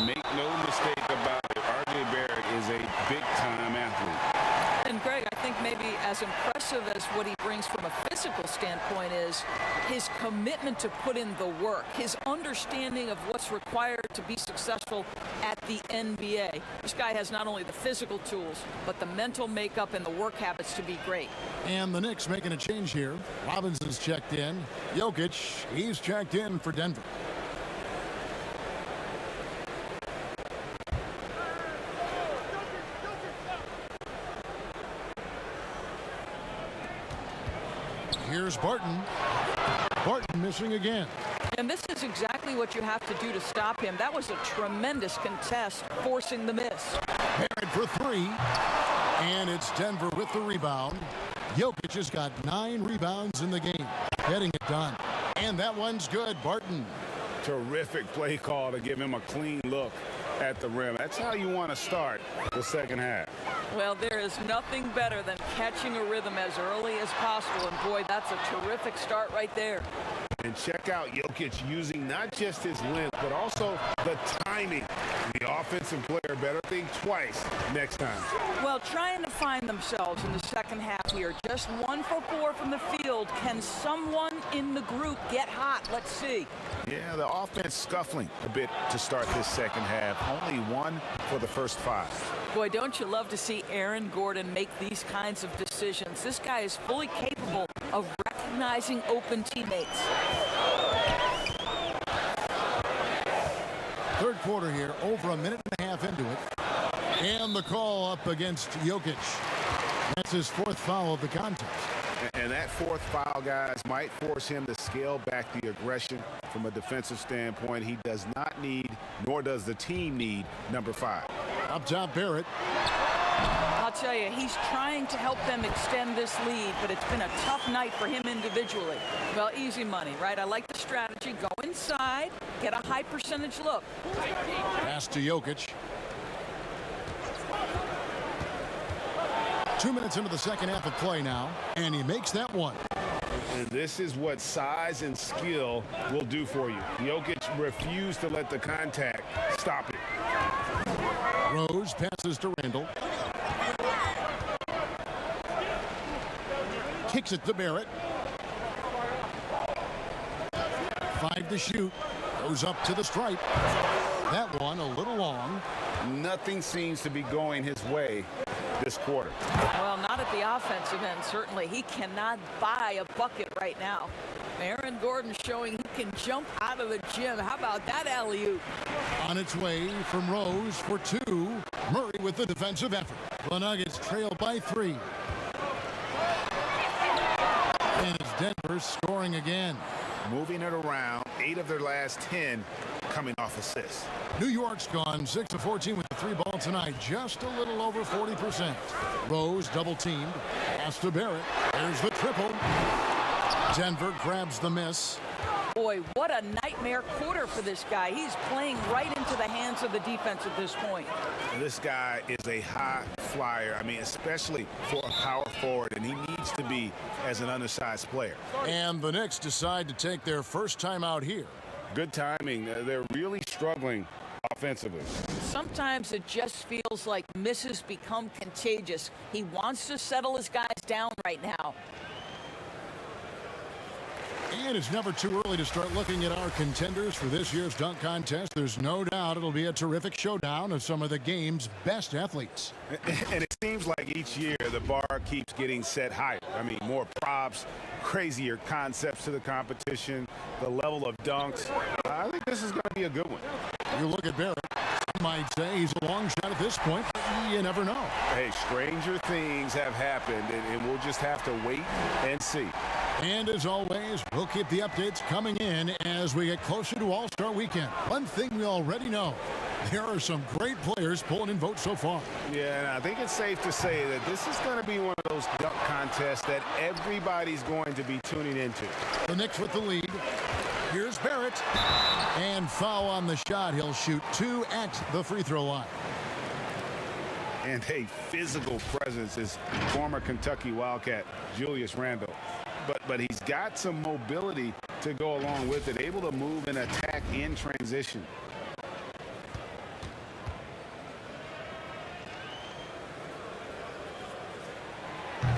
make no mistake about it, R.J. Barrett is a big-time athlete. And Greg, I think maybe as impressive as what he brings from a physical standpoint is his commitment to put in the work, his understanding of what's required to be successful at the NBA. This guy has not only the physical tools, but the mental makeup and the work habits to be great. And the Knicks making a change here. Robinson's checked in. Jokic, he's checked in for Denver. Here's Barton. Barton missing again. And this is exactly what you have to do to stop him. That was a tremendous contest, forcing the miss. Barrett for 3. And it's Denver with the rebound. Jokic has got 9 rebounds in the game. Getting it done. And that one's good. Barton. Terrific play call to give him a clean look at the rim. That's how you want to start the second half. Well, there is nothing better than catching a rhythm as early as possible. And boy, that's a terrific start right there. And check out Jokic using not just his length, but also the timing. The offensive player better think twice next time. Well, trying to find themselves in the second half here. Just 1 for 4 from the field. Can someone in the group get hot? Let's see. Yeah, the offense scuffling a bit to start this second half. Only 1 for the first 5. Boy, don't you love to see Aaron Gordon make these kinds of decisions. This guy is fully capable of recognizing open teammates. Third quarter here, over a minute and a half into it. And the call up against Jokic. That's his 4th foul of the contest. And that 4th foul, guys, might force him to scale back the aggression from a defensive standpoint. He does not need, nor does the team need, number 5. Up top, Barrett. I'll tell you, he's trying to help them extend this lead, but it's been a tough night for him individually. Well, easy money, right? I like the strategy. Go inside, get a high percentage look. Pass to Jokic. 2 minutes into the second half of play now, and he makes that one. And this is what size and skill will do for you. Jokic refused to let the contact stop it. Rose passes to Randall. Kicks it to Barrett. 5 to shoot. Goes up to the stripe. That one a little long. Nothing seems to be going his way this quarter. Well, not at the offensive end, certainly. He cannot buy a bucket right now. Aaron Gordon showing he can jump out of the gym. How about that alley-oop? On its way from Rose for two. Murray with the defensive effort. The Nuggets trail by 3. And it's Denver scoring again. Moving it around, 8 of their last 10 coming off assists. New York's gone 6 of 14 with the 3-ball tonight, just a little over 40%. Rose double-teamed. Pass to Barrett. There's the triple. Denver grabs the miss. Boy, what a nightmare quarter for this guy. He's playing right into the hands of the defense at this point. This guy is a high flyer. I mean, especially for a power forward, and he needs to be as an undersized player. And the Knicks decide to take their first time out here. Good timing. They're really struggling offensively. Sometimes it just feels like misses become contagious. He wants to settle his guys down right now. And it's never too early to start looking at our contenders for this year's dunk contest. There's no doubt it'll be a terrific showdown of some of the game's best athletes. And it seems like each year the bar keeps getting set higher. I mean, more props, crazier concepts to the competition, the level of dunks. I think this is going to be a good one. You look at Barrett, some might say he's a long shot at this point, but you never know. Hey, stranger things have happened, and we'll just have to wait and see. And as always, we'll keep the updates coming in as we get closer to All-Star Weekend. One thing we already know, there are some great players pulling in votes so far. Yeah, and I think it's safe to say that this is going to be one of those dunk contests that everybody's going to be tuning into. The Knicks with the lead. Here's Barrett. And foul on the shot. He'll shoot 2 at the free throw line. And a physical presence is former Kentucky Wildcat Julius Randle. But he's got some mobility to go along with it, able to move and attack in transition.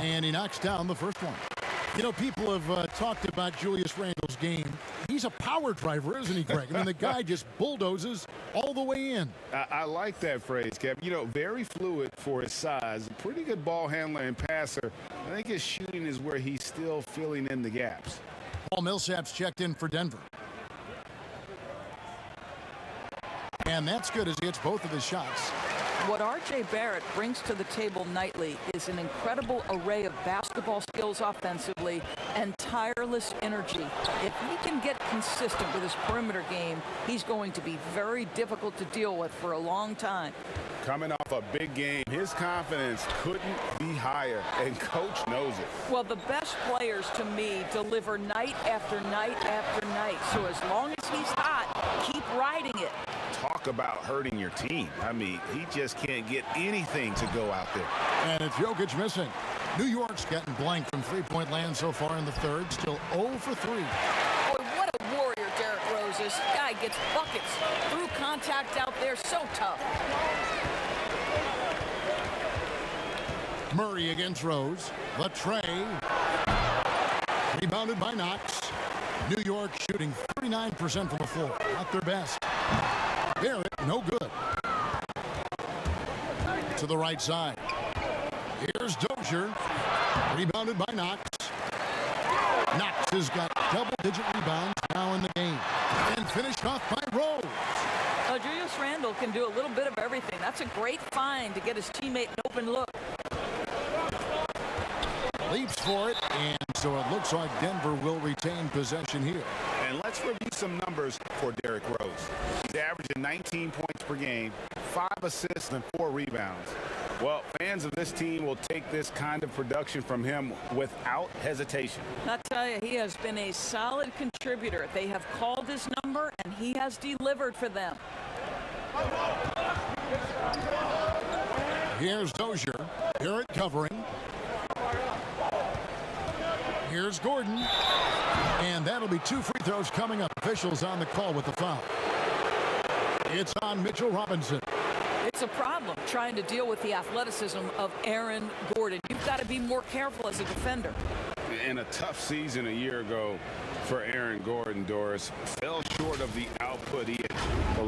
And he knocks down the first one. You know, people have talked about Julius Randle's game. He's a power driver, isn't he, Greg? I mean, the guy just bulldozes all the way in. I like that phrase, Kev. You know, very fluid for his size. A pretty good ball handler and passer. I think his shooting is where he's still filling in the gaps. Paul Millsap's checked in for Denver. And that's good as he hits both of his shots. What R.J. Barrett brings to the table nightly is an incredible array of basketball skills offensively and tireless energy. If he can get consistent with his perimeter game, he's going to be very difficult to deal with for a long time. Coming off a big game, his confidence couldn't be higher, and Coach knows it. Well, the best players, to me, deliver night after night after night. So as long as he's hot, keep riding it. Talk about hurting your team. I mean, he just can't get anything to go out there. And it's Jokic missing. New York's getting blank from three-point land so far in the third. Still 0 for 3. Boy, what a warrior Derrick Rose is. This guy gets buckets through contact out there. So tough. Murray against Rose. The tray. Rebounded by Knox. New York shooting 39% from the floor. Not their best. Barrett, no good. To the right side. Here's Dozier. Rebounded by Knox. Knox has got double-digit rebounds now in the game. And finished off by Rose. Julius Randle can do a little bit of everything. That's a great find to get his teammate an open look. Leaps for it, and so it looks like Denver will retain possession here. And let's review some numbers for Derrick Rose. He's averaging 19 points per game, 5 assists, and 4 rebounds. Well, fans of this team will take this kind of production from him without hesitation. I tell you, he has been a solid contributor. They have called his number, and he has delivered for them. Here's Dozier. Barrett covering. Here's Gordon. And that'll be 2 free throws coming up. Officials on the call with the foul. It's on Mitchell Robinson. It's a problem trying to deal with the athleticism of Aaron Gordon. You've got to be more careful as a defender. In a tough season a year ago for Aaron Gordon, Doris, fell short of the output he had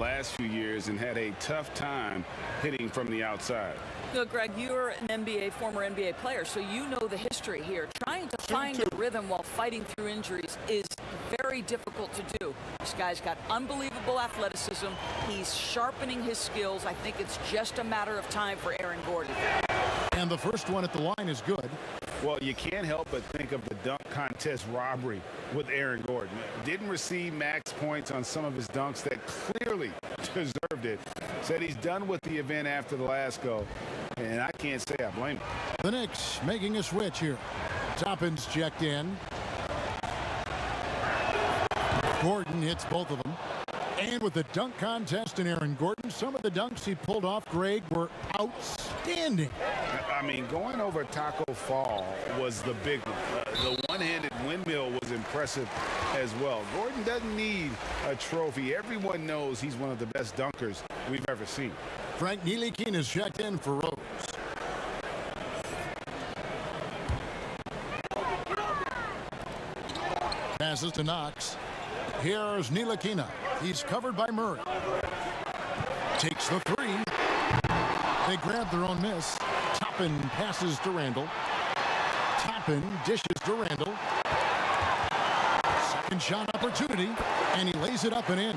last few years and had a tough time hitting from the outside. Look, Greg, you're an former NBA player, so you know the history here. Trying to find a rhythm while fighting through injuries is very difficult to do. This guy's got unbelievable athleticism. He's sharpening his skills. I think it's just a matter of time for Aaron Gordon. And the first one at the line is good. Well, you can't help but think of the dunk contest robbery with Aaron Gordon. Didn't receive max points on some of his dunks that clearly deserved it. Said he's done with the event after the last go, and I can't say I blame him. The Knicks making a switch here. Toppin's checked in. Gordon hits both of them. And with the dunk contest and Aaron Gordon, some of the dunks he pulled off, Greg, were outstanding. I mean, going over Taco Fall was the big one. The one-handed windmill was impressive as well. Gordon doesn't need a trophy. Everyone knows he's one of the best dunkers we've ever seen. Frank Ntilikina is checked in for Rose. Passes to Knox. Here's Ntilikina. He's covered by Murray. Takes the three. They grab their own miss. Toppin passes to Randall. Toppin dishes to Randall. Second shot opportunity, and he lays it up and in.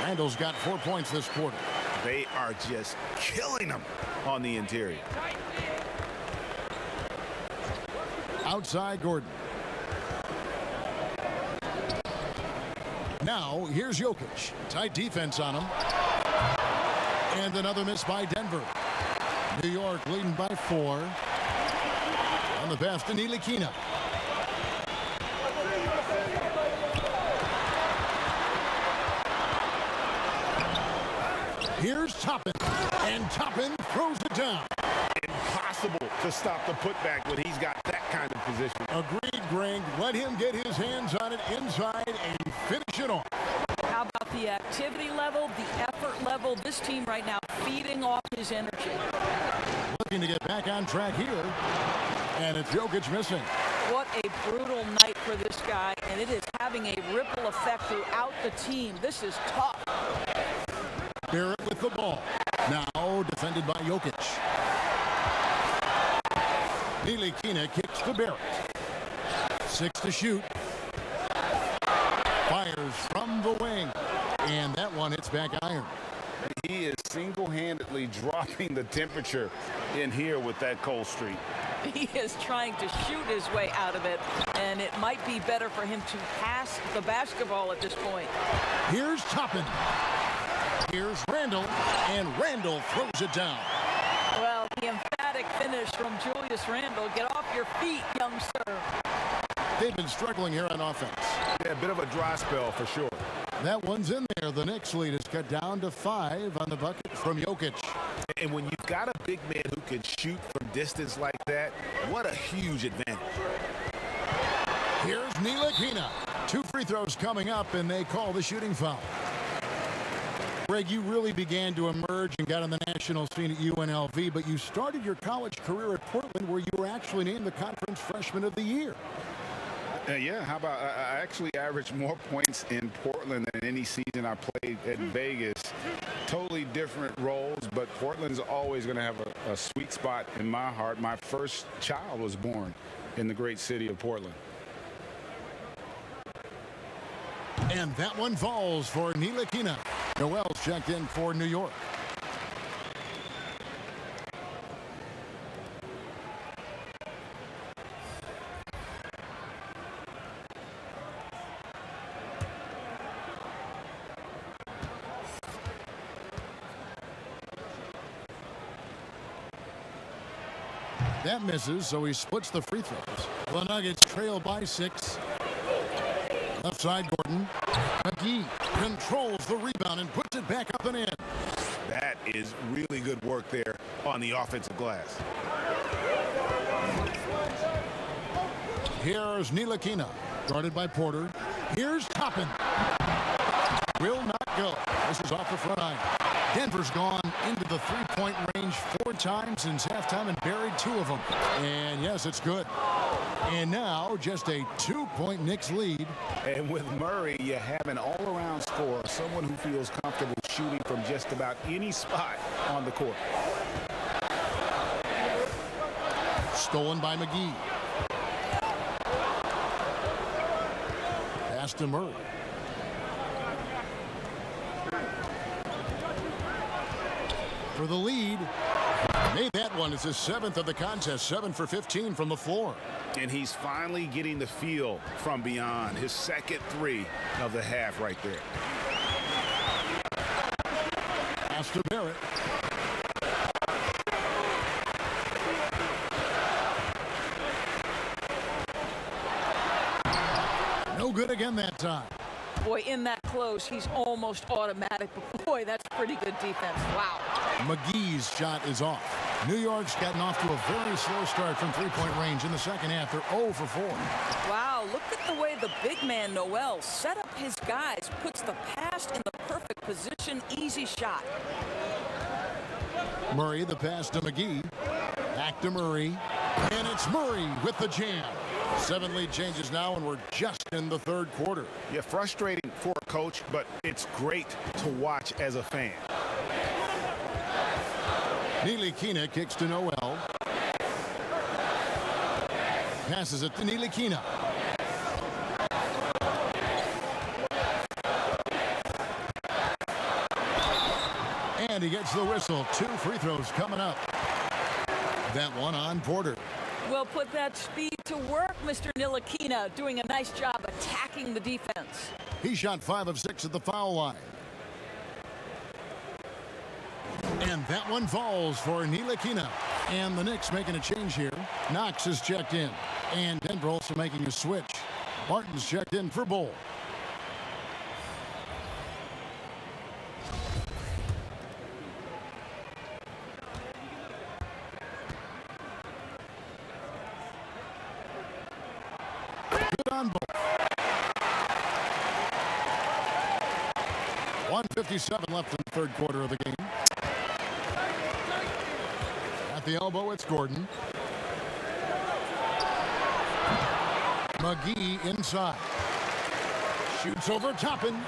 Randall's got 4 points this quarter. They are just killing them on the interior. Outside Gordon. Now, here's Jokic. Tight defense on him. And another miss by Denver. New York leading by 4. On the pass to Ntilikina. Here's Toppin. And Toppin throws it down. Impossible to stop the putback when he's got that kind of position. Agreed, Greg. Let him get his hands on it inside and finish it off. How about the activity level, the effort level? This team right now feeding off his energy. Looking to get back on track here. And it's Jokic missing. What a brutal night for this guy, and it is having a ripple effect throughout the team. This is tough. Barrett with the ball. Now defended by Jokic. Ntilikina kicks to Barrett. 6 to shoot. Fires from the wing. And that one hits back iron. He is single-handedly dropping the temperature in here with that cold streak. He is trying to shoot his way out of it, and it might be better for him to pass the basketball at this point. Here's Toppin. Here's Randall, and Randall throws it down. Well, the emphatic finish from Julius Randall. Get off your feet, young sir. They've been struggling here on offense. Yeah, a bit of a dry spell for sure. That one's in there. The Knicks lead is cut down to 5 on the bucket from Jokic. And when you've got a big man who can shoot from distance like that, what a huge advantage. Here's Ntilikina. 2 free throws coming up, and they call the shooting foul. Greg, you really began to emerge and got on the national scene at UNLV, but you started your college career at Portland, where you were actually named the Conference Freshman of the Year. Yeah, how about I actually averaged more points in Portland than any season I played at Vegas. Totally different roles, but Portland's always going to have a sweet spot in my heart. My first child was born in the great city of Portland. And that one falls for Ntilikina. Noel's checked in for New York. That misses, so he splits the free throws. The Nuggets trail by 6. Left side, Gordon. McGee controls the rebound and puts it back up and in. That is really good work there on the offensive glass. Here's Ntilikina, guarded by Porter. Here's Toppin. Will not go. This is off the front line. Denver's gone into the three-point range 4 times since halftime and buried 2 of them. And yes, it's good. And now just a 2-point Knicks lead. And with Murray, you have an all-around scorer, someone who feels comfortable shooting from just about any spot on the court. Stolen by McGee. Pass to Murray. For the lead. Made that one. It's his 7th of the contest. 7 for 15 from the floor. And he's finally getting the feel from beyond. His second 3 of the half right there. Pass to Barrett. No good again that time. Boy, in that close, he's almost automatic. But boy, that's pretty good defense. Wow. McGee's shot is off. New York's gotten off to a very slow start from three-point range in the second half. They're 0 for 4. Wow, look at the way the big man, Noel, set up his guys, puts the pass in the perfect position, easy shot. Murray, the pass to McGee. Back to Murray. And it's Murray with the jam. 7 lead changes now, and we're just in the third quarter. Yeah, frustrating for a coach, but it's great to watch as a fan. Ntilikina kicks to Noel. Passes it to Ntilikina. And he gets the whistle. 2 free throws coming up. That one on Porter. Well, put that speed to work, Mr. Ntilikina, doing a nice job attacking the defense. He shot 5 of 6 at the foul line. And that one falls for Ntilikina. And the Knicks making a change here. Knox is checked in. And Denver also making a switch. Martin's checked in for Bull. Good on Bull. 1:57 left in the third quarter of the game. At the elbow, it's Gordon. McGee inside. Shoots over Toppin.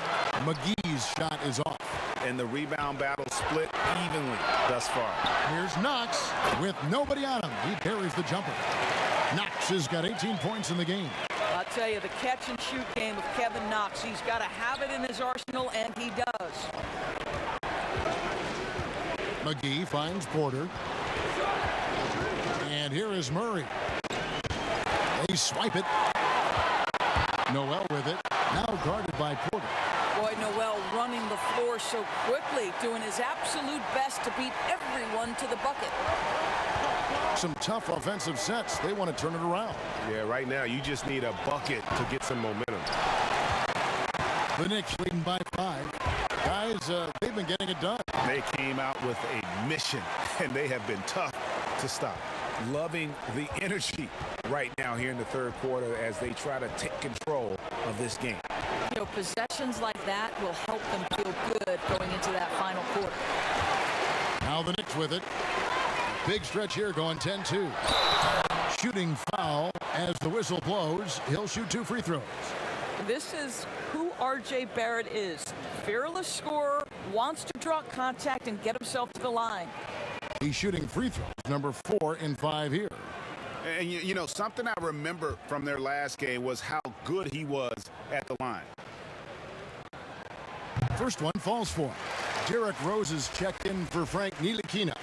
McGee's shot is off. And the rebound battle split evenly thus far. Here's Knox with nobody on him. He parries the jumper. Knox has got 18 points in the game. I'll tell you, the catch-and-shoot game of Kevin Knox, he's got to have it in his arsenal, and he does. McGee finds Porter. And here is Murray. They swipe it. Noel with it. Now guarded by Porter. Boy, Noel running the floor so quickly, doing his absolute best to beat everyone to the bucket. Some tough offensive sets. They want to turn it around. Yeah, right now you just need a bucket to get some momentum. The Knicks leading by 5. Guys, they've been getting it done. They came out with a mission, and they have been tough to stop. Loving the energy right now here in the third quarter as they try to take control of this game. You know, possessions like that will help them feel good going into that final quarter. Now the Knicks with it. Big stretch here going 10-2. Shooting foul as the whistle blows. He'll shoot 2 free throws. This is who R.J. Barrett is. Fearless scorer, wants to draw contact and get himself to the line. He's shooting free throws, number 4 in 5 here. And you know, something I remember from their last game was how good he was at the line. First one falls for him. Derrick Rose is checked in for Frank Ntilikina.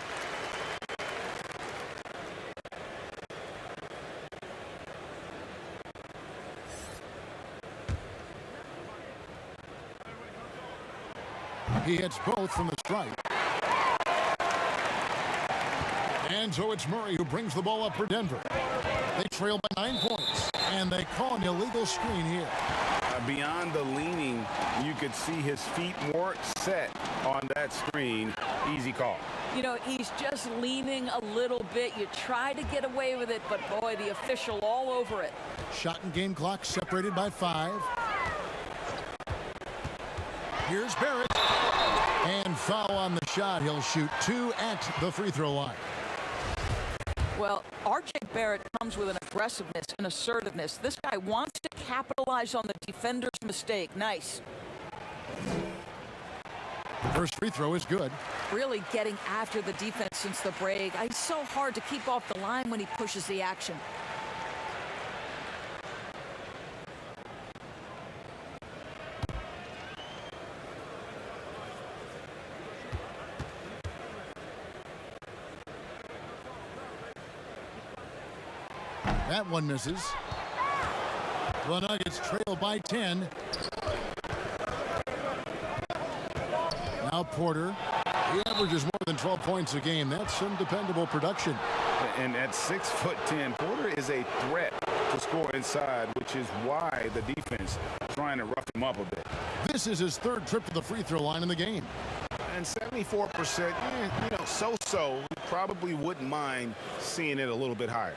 He hits both from the stripe. And so it's Murray who brings the ball up for Denver. They trail by 9 points, and they call an illegal screen here. Beyond the leaning, you could see his feet weren't set on that screen. Easy call. You know, he's just leaning a little bit. You try to get away with it, but boy, the official all over it. Shot and game clock separated by 5. Here's Barrett. And foul on the shot. He'll shoot 2 at the free throw line. Well, R.J. Barrett comes with an aggressiveness and assertiveness. This guy wants to capitalize on the defender's mistake. Nice. First free throw is good. Really getting after the defense since the break. It's so hard to keep off the line when he pushes the action. That one misses. The Nuggets trail by 10. Now Porter. He averages more than 12 points a game. That's some dependable production. And at 6'10", Porter is a threat to score inside, which is why the defense is trying to rough him up a bit. This is his third trip to the free throw line in the game. And 74%, so-so. You probably wouldn't mind seeing it a little bit higher.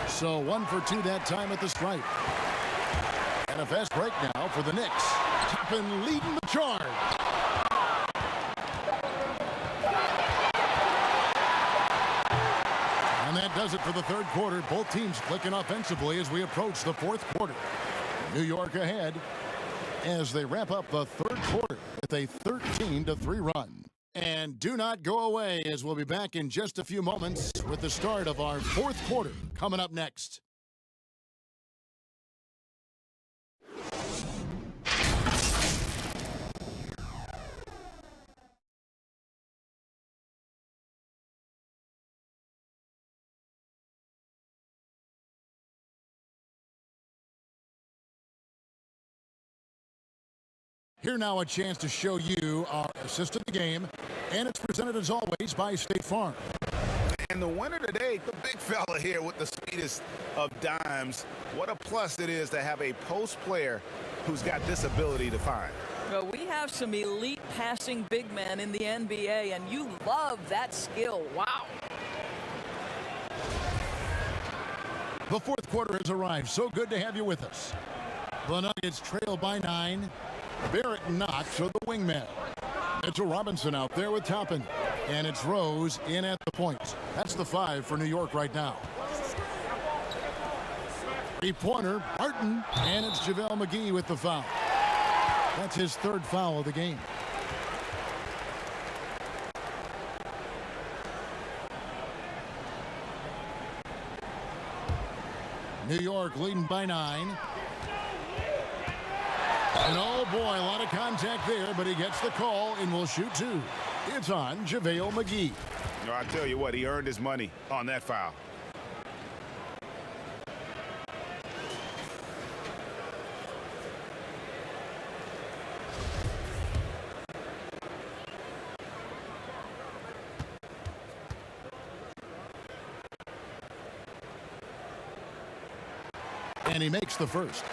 So 1 for 2 that time at the stripe. And a fast break now for the Knicks. Toppin leading the charge. And that does it for the third quarter. Both teams clicking offensively as we approach the fourth quarter. New York ahead as they wrap up the third quarter with a 13-3 run. And do not go away, as we'll be back in just a few moments with the start of our fourth quarter coming up next. Here now a chance to show you our assist of the game, and it's presented as always by State Farm. And the winner today, the big fella here with the sweetest of dimes. What a plus it is to have a post player who's got this ability to find. Well, we have some elite passing big men in the NBA, and you love that skill. Wow. The fourth quarter has arrived. So good to have you with us. The Nuggets trail by 9. Barrett Knox are the wingmen. Mitchell Robinson out there with Toppin. And it's Rose in at the point. That's the 5 for New York right now. Three-pointer, Barton, and it's JaVale McGee with the foul. That's his third foul of the game. New York leading by 9. And oh boy, a lot of contact there, but he gets the call and will shoot 2. It's on JaVale McGee. I tell you what, he earned his money on that foul. And he makes the first.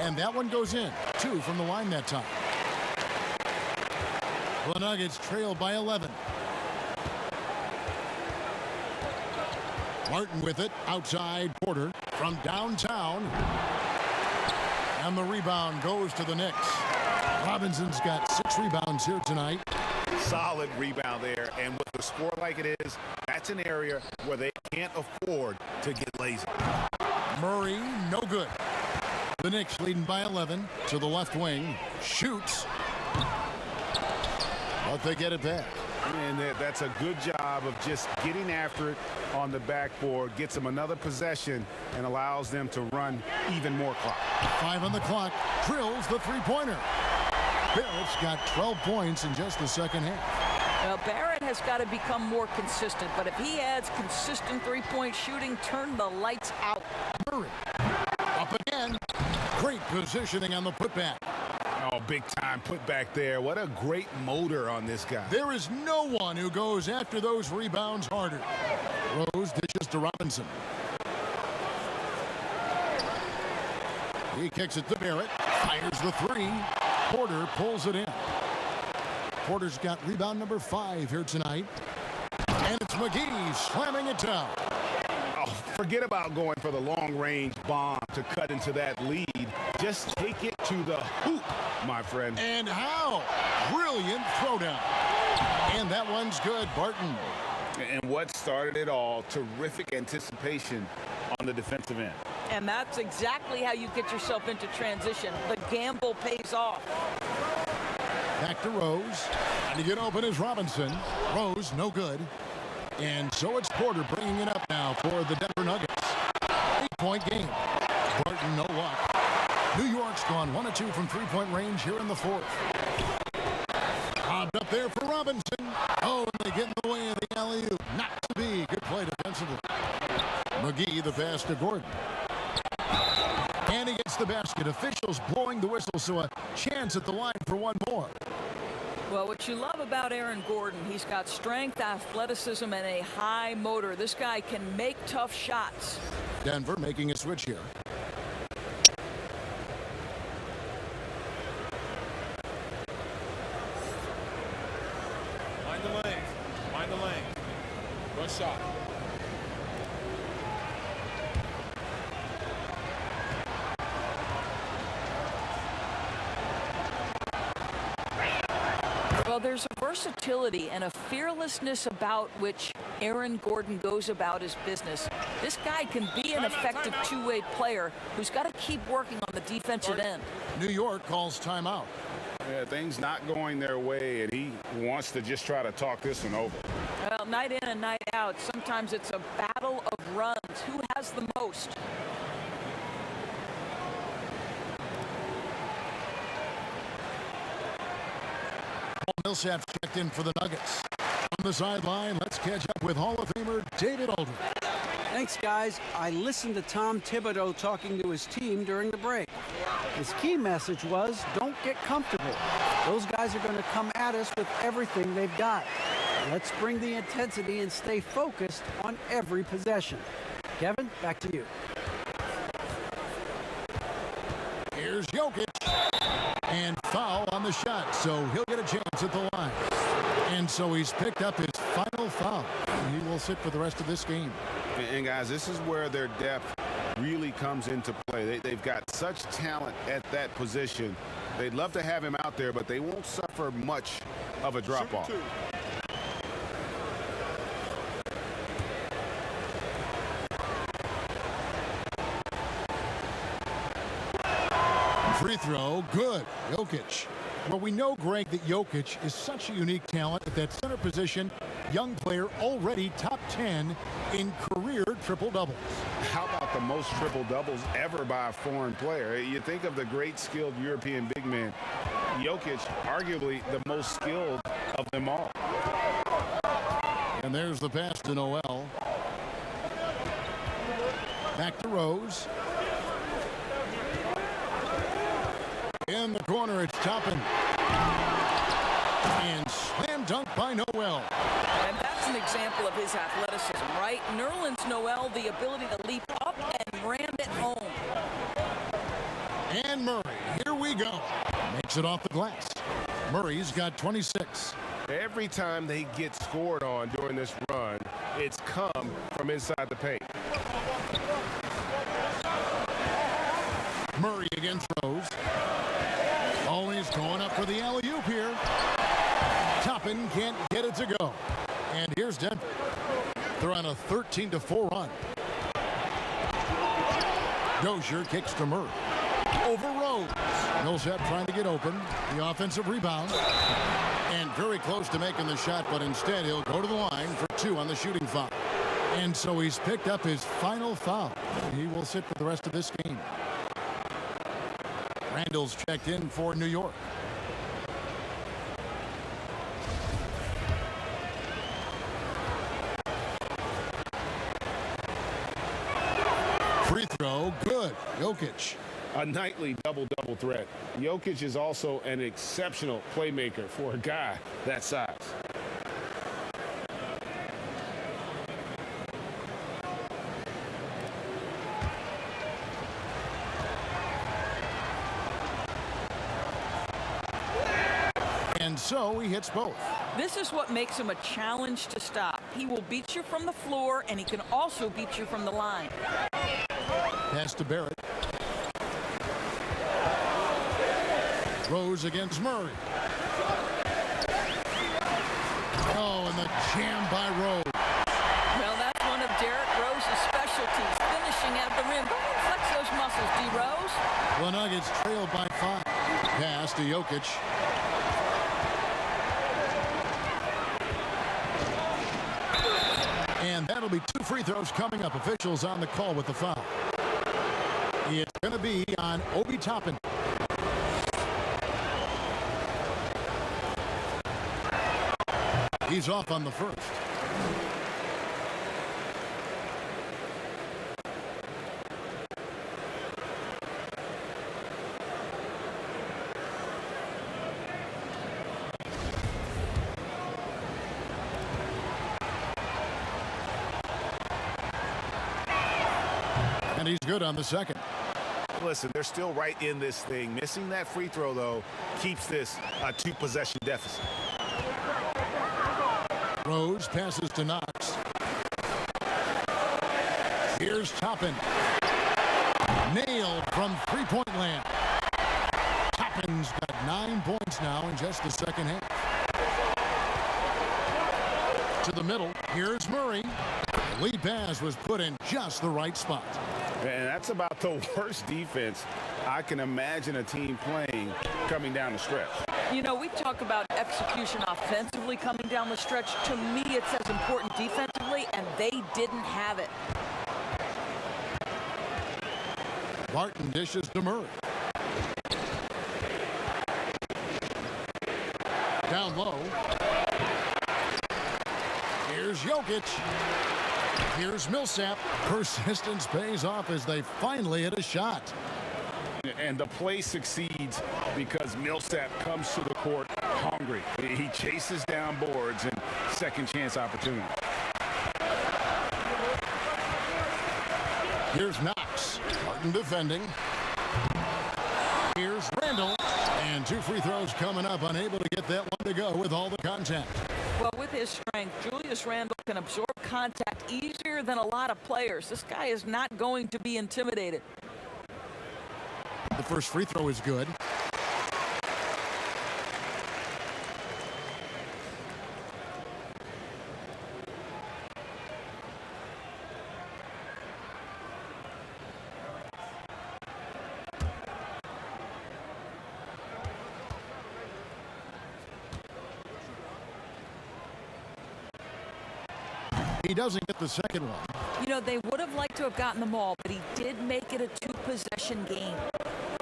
And that one goes in. 2 from the line that time. The Nuggets trail by 11. Martin with it. Outside Porter from downtown. And the rebound goes to the Knicks. Robinson's got 6 rebounds here tonight. Solid rebound there. And with the score like it is, that's an area where they can't afford to get lazy. Murray, no good. The Knicks leading by 11 to the left wing. Shoots. But they get it back. And that's a good job of just getting after it on the backboard. Gets them another possession and allows them to run even more clock. 5 on the clock. Drills the three-pointer. Barrett's got 12 points in just the second half. Well, Barrett has got to become more consistent, but if he adds consistent three-point shooting, turn the lights out. Murray up again. Great positioning on the putback. Oh, big time put back there. What a great motor on this guy. There is no one who goes after those rebounds harder. Rose dishes to Robinson. He kicks it to Barrett. Fires the three. Porter pulls it in. Porter's got rebound number 5 here tonight. And it's McGee slamming it down. Oh, forget about going for the long-range bomb to cut into that lead. Just take it to the hoop, my friend. And how? Brilliant throwdown. And that one's good, Barton. And what started it all, terrific anticipation on the defensive end. And that's exactly how you get yourself into transition. The gamble pays off. Back to Rose. And to get open is Robinson. Rose, no good. And so it's Porter bringing it up now for the Denver Nuggets. 8-point game. Barton, no luck. New York's gone 1 of 2 from three-point range here in the fourth. Bobbed up there for Robinson. Oh, and they get in the way of the alley-oop. Not to be. Good play defensively. McGee, the pass to Gordon. And he gets the basket. Officials blowing the whistle, so a chance at the line for one more. Well, what you love about Aaron Gordon, he's got strength, athleticism, and a high motor. This guy can make tough shots. Denver making a switch here. Mind the lanes. Mind the lanes. Good shot. Well, there's a versatility and a fearlessness about which Aaron Gordon goes about his business. This guy can be an effective two-way player who's got to keep working on the defensive end. New York calls timeout. Yeah, things not going their way, and he wants to just try to talk this one over. Well, night in and night out, sometimes it's a battle of runs. Who has the most? Millsap's checked in for the Nuggets. On the sideline, let's catch up with Hall of Famer David Aldridge. Thanks, guys. I listened to Tom Thibodeau talking to his team during the break. His key message was, don't get comfortable. Those guys are going to come at us with everything they've got. Let's bring the intensity and stay focused on every possession. Kevin, back to you. Here's Jokic. And foul on the shot, so he'll get a chance at the line. And so he's picked up his final foul. And he will sit for the rest of this game. And guys, this is where their depth really comes into play. They've got such talent at that position. They'd love to have him out there, but they won't suffer much of a drop-off. Free throw, good. Jokic. Well, we know, Greg, that Jokic is such a unique talent at that center position. Young player, already top 10 in career triple-doubles. How about the most triple-doubles ever by a foreign player? You think of the great skilled European big man. Jokic, arguably the most skilled of them all. And there's the pass to Noel. Back to Rose. In the corner, it's Toppin. And slam dunk by Noel. And that's an example of his athleticism, right? Nerlens Noel, the ability to leap up and ram it home. And Murray, here we go. Makes it off the glass. Murray's got 26. Every time they get scored on during this run, it's come from inside the paint. Murray against Rose. Always going up for the alley-oop here. Toppin can't get it to go. And here's Denver. They're on a 13-4 run. Dozier kicks to Murray. Over Rose. Millsap trying to get open. The offensive rebound. And very close to making the shot, but instead he'll go to the line for 2 on the shooting foul. And so he's picked up his final foul. He will sit for the rest of this game. Randall's checked in for New York. Free throw, good. Jokic. a nightly double-double threat. Jokic is also an exceptional playmaker for a guy that size. And so he hits both. This is what makes him a challenge to stop. He will beat you from the floor, and he can also beat you from the line. Pass to Barrett. Rose against Murray. Oh, and the jam by Rose. Well, that's one of Derrick Rose's specialties, finishing at the rim. Go ahead and flex those muscles, D. Rose. The Nuggets trail by 5. Pass to Jokic. And that'll be 2 free throws coming up. Officials on the call with the foul. It's going to be on Obi Toppin. He's off on the first. And he's good on the second. Listen, they're still right in this thing. Missing that free throw, though, keeps this a 2-possession deficit. Rose passes to Knox. Here's Toppin. Nailed from three-point land. Toppin's got 9 points now in just the second half. To the middle. Here's Murray. The lead pass was put in just the right spot. And that's about the worst defense I can imagine a team playing coming down the stretch. You know, we talk about execution offensively coming down the stretch. To me, it's as important defensively, and they didn't have it. Barton dishes to Murray. Down low. Here's Jokic. Here's Millsap. Persistence pays off as they finally hit a shot. And the play succeeds because Millsap comes to the court hungry. He chases down boards and second chance opportunity. Here's Knox. Martin defending. Here's Randall. And 2 free throws coming up. Unable to get that one to go with all the contact. Well, with his strength, Julius Randle can absorb contact easier than a lot of players. This guy is not going to be intimidated. The first free throw is good. He doesn't get the second one. You know, they would have liked to have gotten them all, but he did make it a 2-possession game.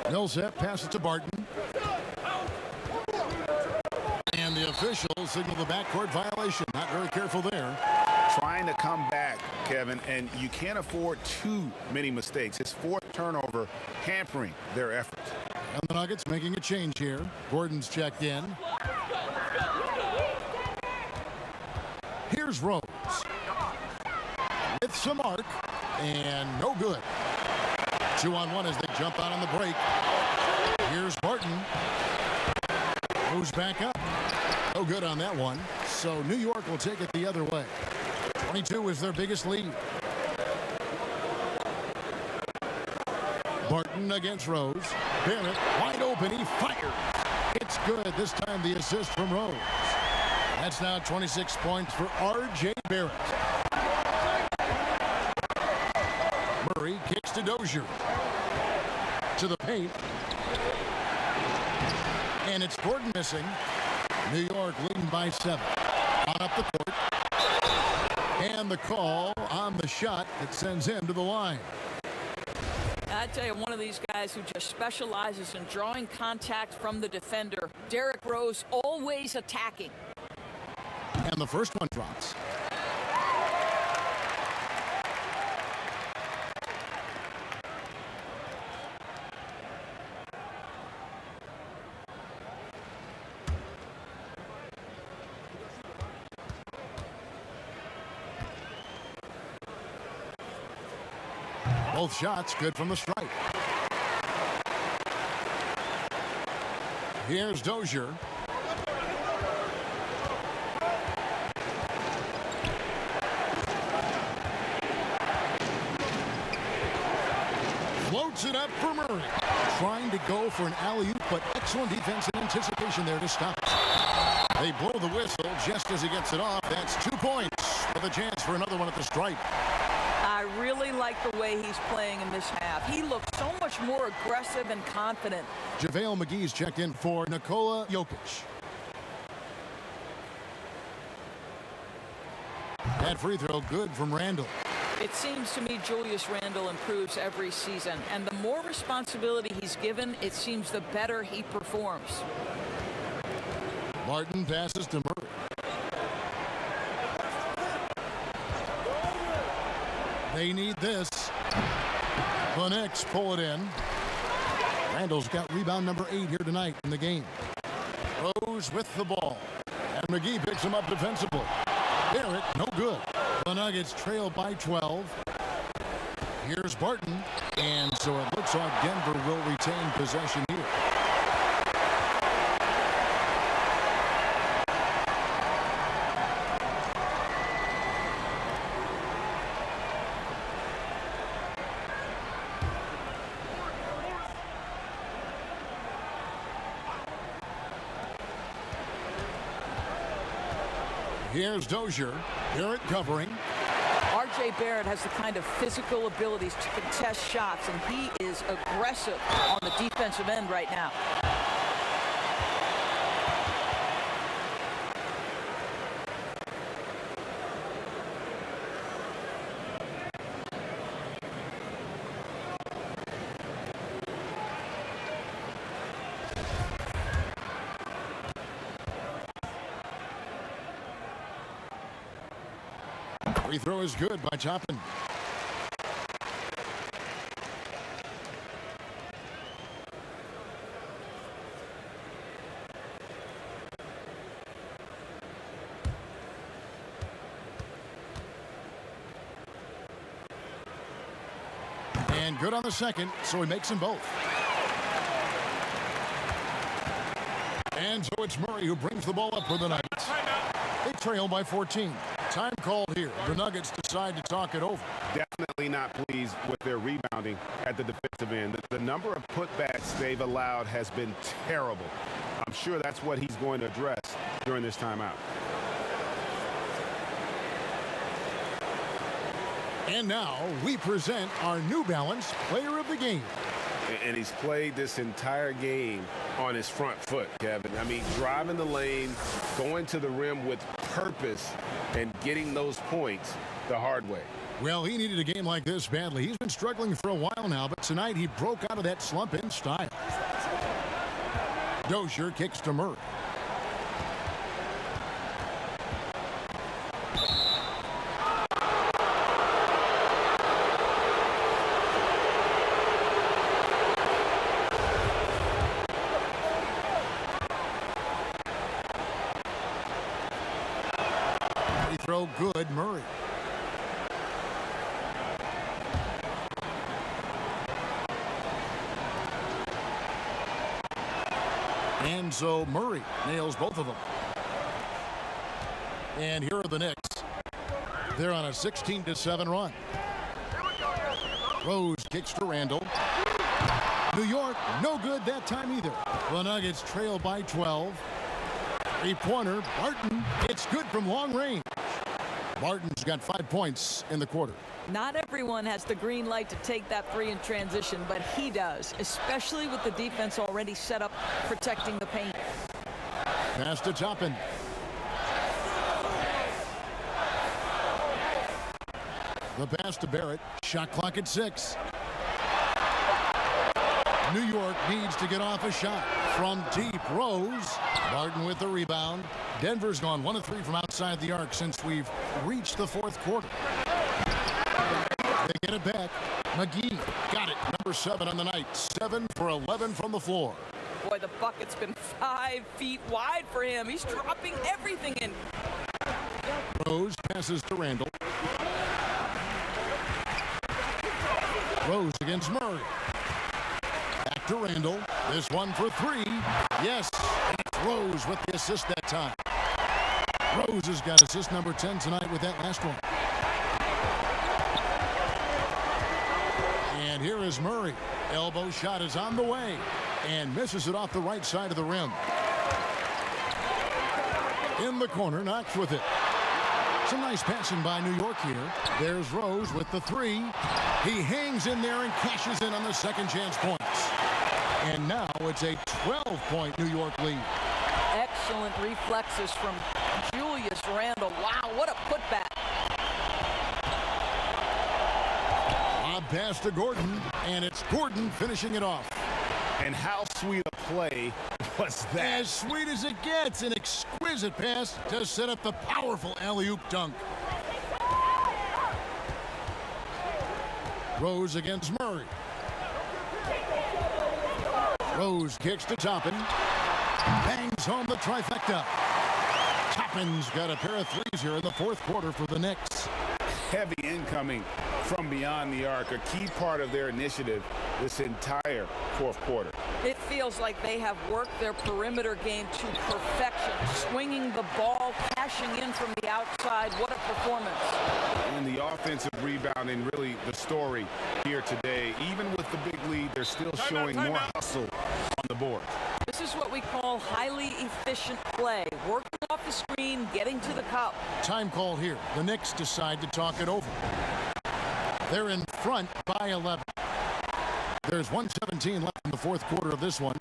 Millsap passes to Barton. And the officials signal the backcourt violation. Not very careful there. Trying to come back, Kevin, and you can't afford too many mistakes. His 4th turnover hampering their efforts. And the Nuggets making a change here. Gordon's checked in. Here's Rose. With some arc, and no good. 2-on-1 as they jump out on the break. Here's Barton. Moves back up. No good on that one. So New York will take it the other way. 22 is their biggest lead. Barton against Rose. Barrett wide open. He fires. It's good. This time the assist from Rose. That's now 26 points for R.J. Barrett. Murray kicks to Dozier. To the paint. And it's Gordon missing. New York leading by 7. On up the court. And the call on the shot that sends him to the line. I tell you, one of these guys who just specializes in drawing contact from the defender. Derrick Rose always attacking. And the first one drops. Both shots good from the stripe. Here's Dozier. Floats it up for Murray. Trying to go for an alley-oop, but excellent defense and anticipation there to stop it. They blow the whistle just as he gets it off. That's 2 points with a chance for another one at the stripe. I really like the way he's playing in this half. He looks so much more aggressive and confident. JaVale McGee's checked in for Nikola Jokic. That free throw good from Randall. It seems to me Julius Randle improves every season, and the more responsibility he's given, it seems the better he performs. Martin passes to Murray. They need this. The Knicks pull it in. Randall's got rebound number 8 here tonight in the game. Rose with the ball. And McGee picks him up defensively. Barrett, no good. The Nuggets trail by 12. Here's Barton. And so it looks like Denver will retain possession here. Here's Dozier. Barrett covering. R.J. Barrett has the kind of physical abilities to contest shots, and he is aggressive on the defensive end right now. Free throw is good by Toppin. And good on the second, so he makes them both. And so it's Murray who brings the ball up for the Nuggets. They trail by 14. Time called here. The Nuggets decide to talk it over. Definitely not pleased with their rebounding at the defensive end. The number of putbacks they've allowed has been terrible. I'm sure that's what he's going to address during this timeout. And now we present our New Balance Player of the Game. And he's played this entire game on his front foot, Kevin. I mean, driving the lane, going to the rim with purpose, and getting those points the hard way. Well, he needed a game like this badly. He's been struggling for a while now, but tonight he broke out of that slump in style. Dozier kicks to Murray. Throw good, Murray. And so Murray nails both of them. And here are the Knicks. They're on a 16-7 run. Rose kicks to Randall. New York, no good that time either. The Nuggets trail by 12. Three-pointer, Barton. It's good from long range. Barton's got 5 points in the quarter. Not everyone has the green light to take that three in transition, but he does, especially with the defense already set up protecting the paint. Pass to Toppin. The pass to Barrett. Shot clock at 6. New York needs to get off a shot from deep. Rose. Barton with the rebound. Denver's gone 1 of 3 from outside the arc since we've reached the fourth quarter. They get it back. McGee got it. Number 7 on the night. 7 for 11 from the floor. Boy, the bucket's been 5 feet wide for him. He's dropping everything in. Rose passes to Randall. Rose against Murray. Back to Randall. This one for three. Yes, and it's Rose with the assist that time. Rose has got assist number 10 tonight with that last one. And here is Murray. Elbow shot is on the way and misses it off the right side of the rim. In the corner, Knox with it. Some nice passing by New York here. There's Rose with the three. He hangs in there and cashes in on the second chance points. And now it's a 12-point New York lead. Excellent reflexes from Julius Randle. Wow, what a putback. Lob pass to Gordon, and it's Gordon finishing it off. And how sweet a play was that? As sweet as it gets, an exquisite pass to set up the powerful alley-oop dunk. Rose against Murray. Rose kicks to Toppin. Bangs home the trifecta. Toppin's got a pair of threes here in the fourth quarter for the Knicks. Heavy incoming from beyond the arc, a key part of their initiative this entire fourth quarter. It feels like they have worked their perimeter game to perfection. Swinging the ball, cashing in from the outside. What a performance. And the offensive rebounding, really the story here today. Even with the big lead, they're still showing more hustle on the board. This is what we call highly efficient play. Working off the screen, getting to the cup. Time call here. The Knicks decide to talk it over. They're in front by 11. There's 1:17 left in the fourth quarter of this one.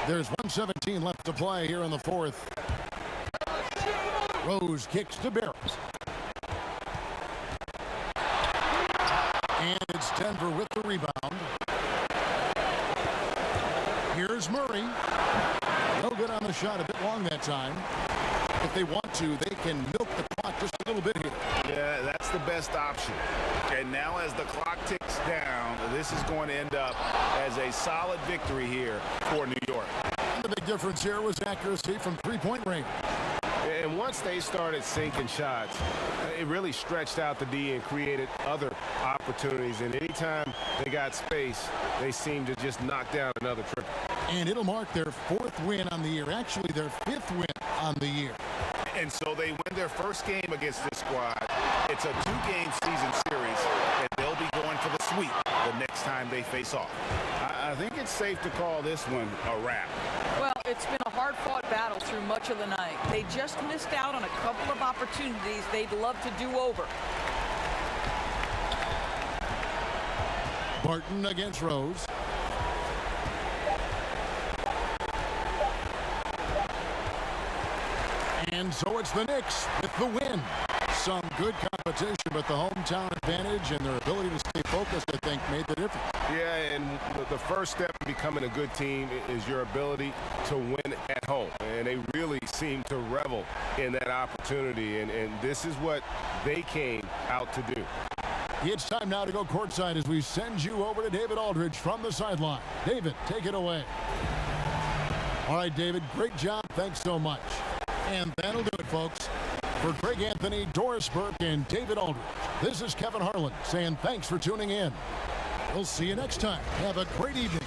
There's 1:17 left to play here in the fourth. Rose kicks to Barrett. And it's Denver with the rebound. Here's Murray. No good on the shot, a bit long that time. If they want to, they can milk the clock just a little bit here. Yeah, that's the best option. And now as the clock ticks down, this is going to end up as a solid victory here for New York. And the big difference here was accuracy from three-point range. And once they started sinking shots, it really stretched out the D and created other opportunities. And anytime they got space, they seemed to just knock down another triple. And it'll mark their fourth win on the year. Actually, their fifth win on the year. And so they win their first game against this squad. It's a two-game season series, and they'll be going for the sweep the next time they face off. I think it's safe to call this one a wrap. Well, it's been a hard-fought battle through much of the night. They just missed out on a couple of opportunities they'd love to do over. Barton against Rose. And so it's the Knicks with the win. Some good competition, but the hometown advantage and their ability to stay focused, I think, made the difference. Yeah, and the first step in becoming a good team is your ability to win at home. And they really seem to revel in that opportunity, and this is what they came out to do. It's time now to go courtside as we send you over to David Aldridge from the sideline. David, take it away. All right, David, great job. Thanks so much. And that'll do it, folks. For Greg Anthony, Doris Burke, and David Aldridge, this is Kevin Harlan saying thanks for tuning in. We'll see you next time. Have a great evening.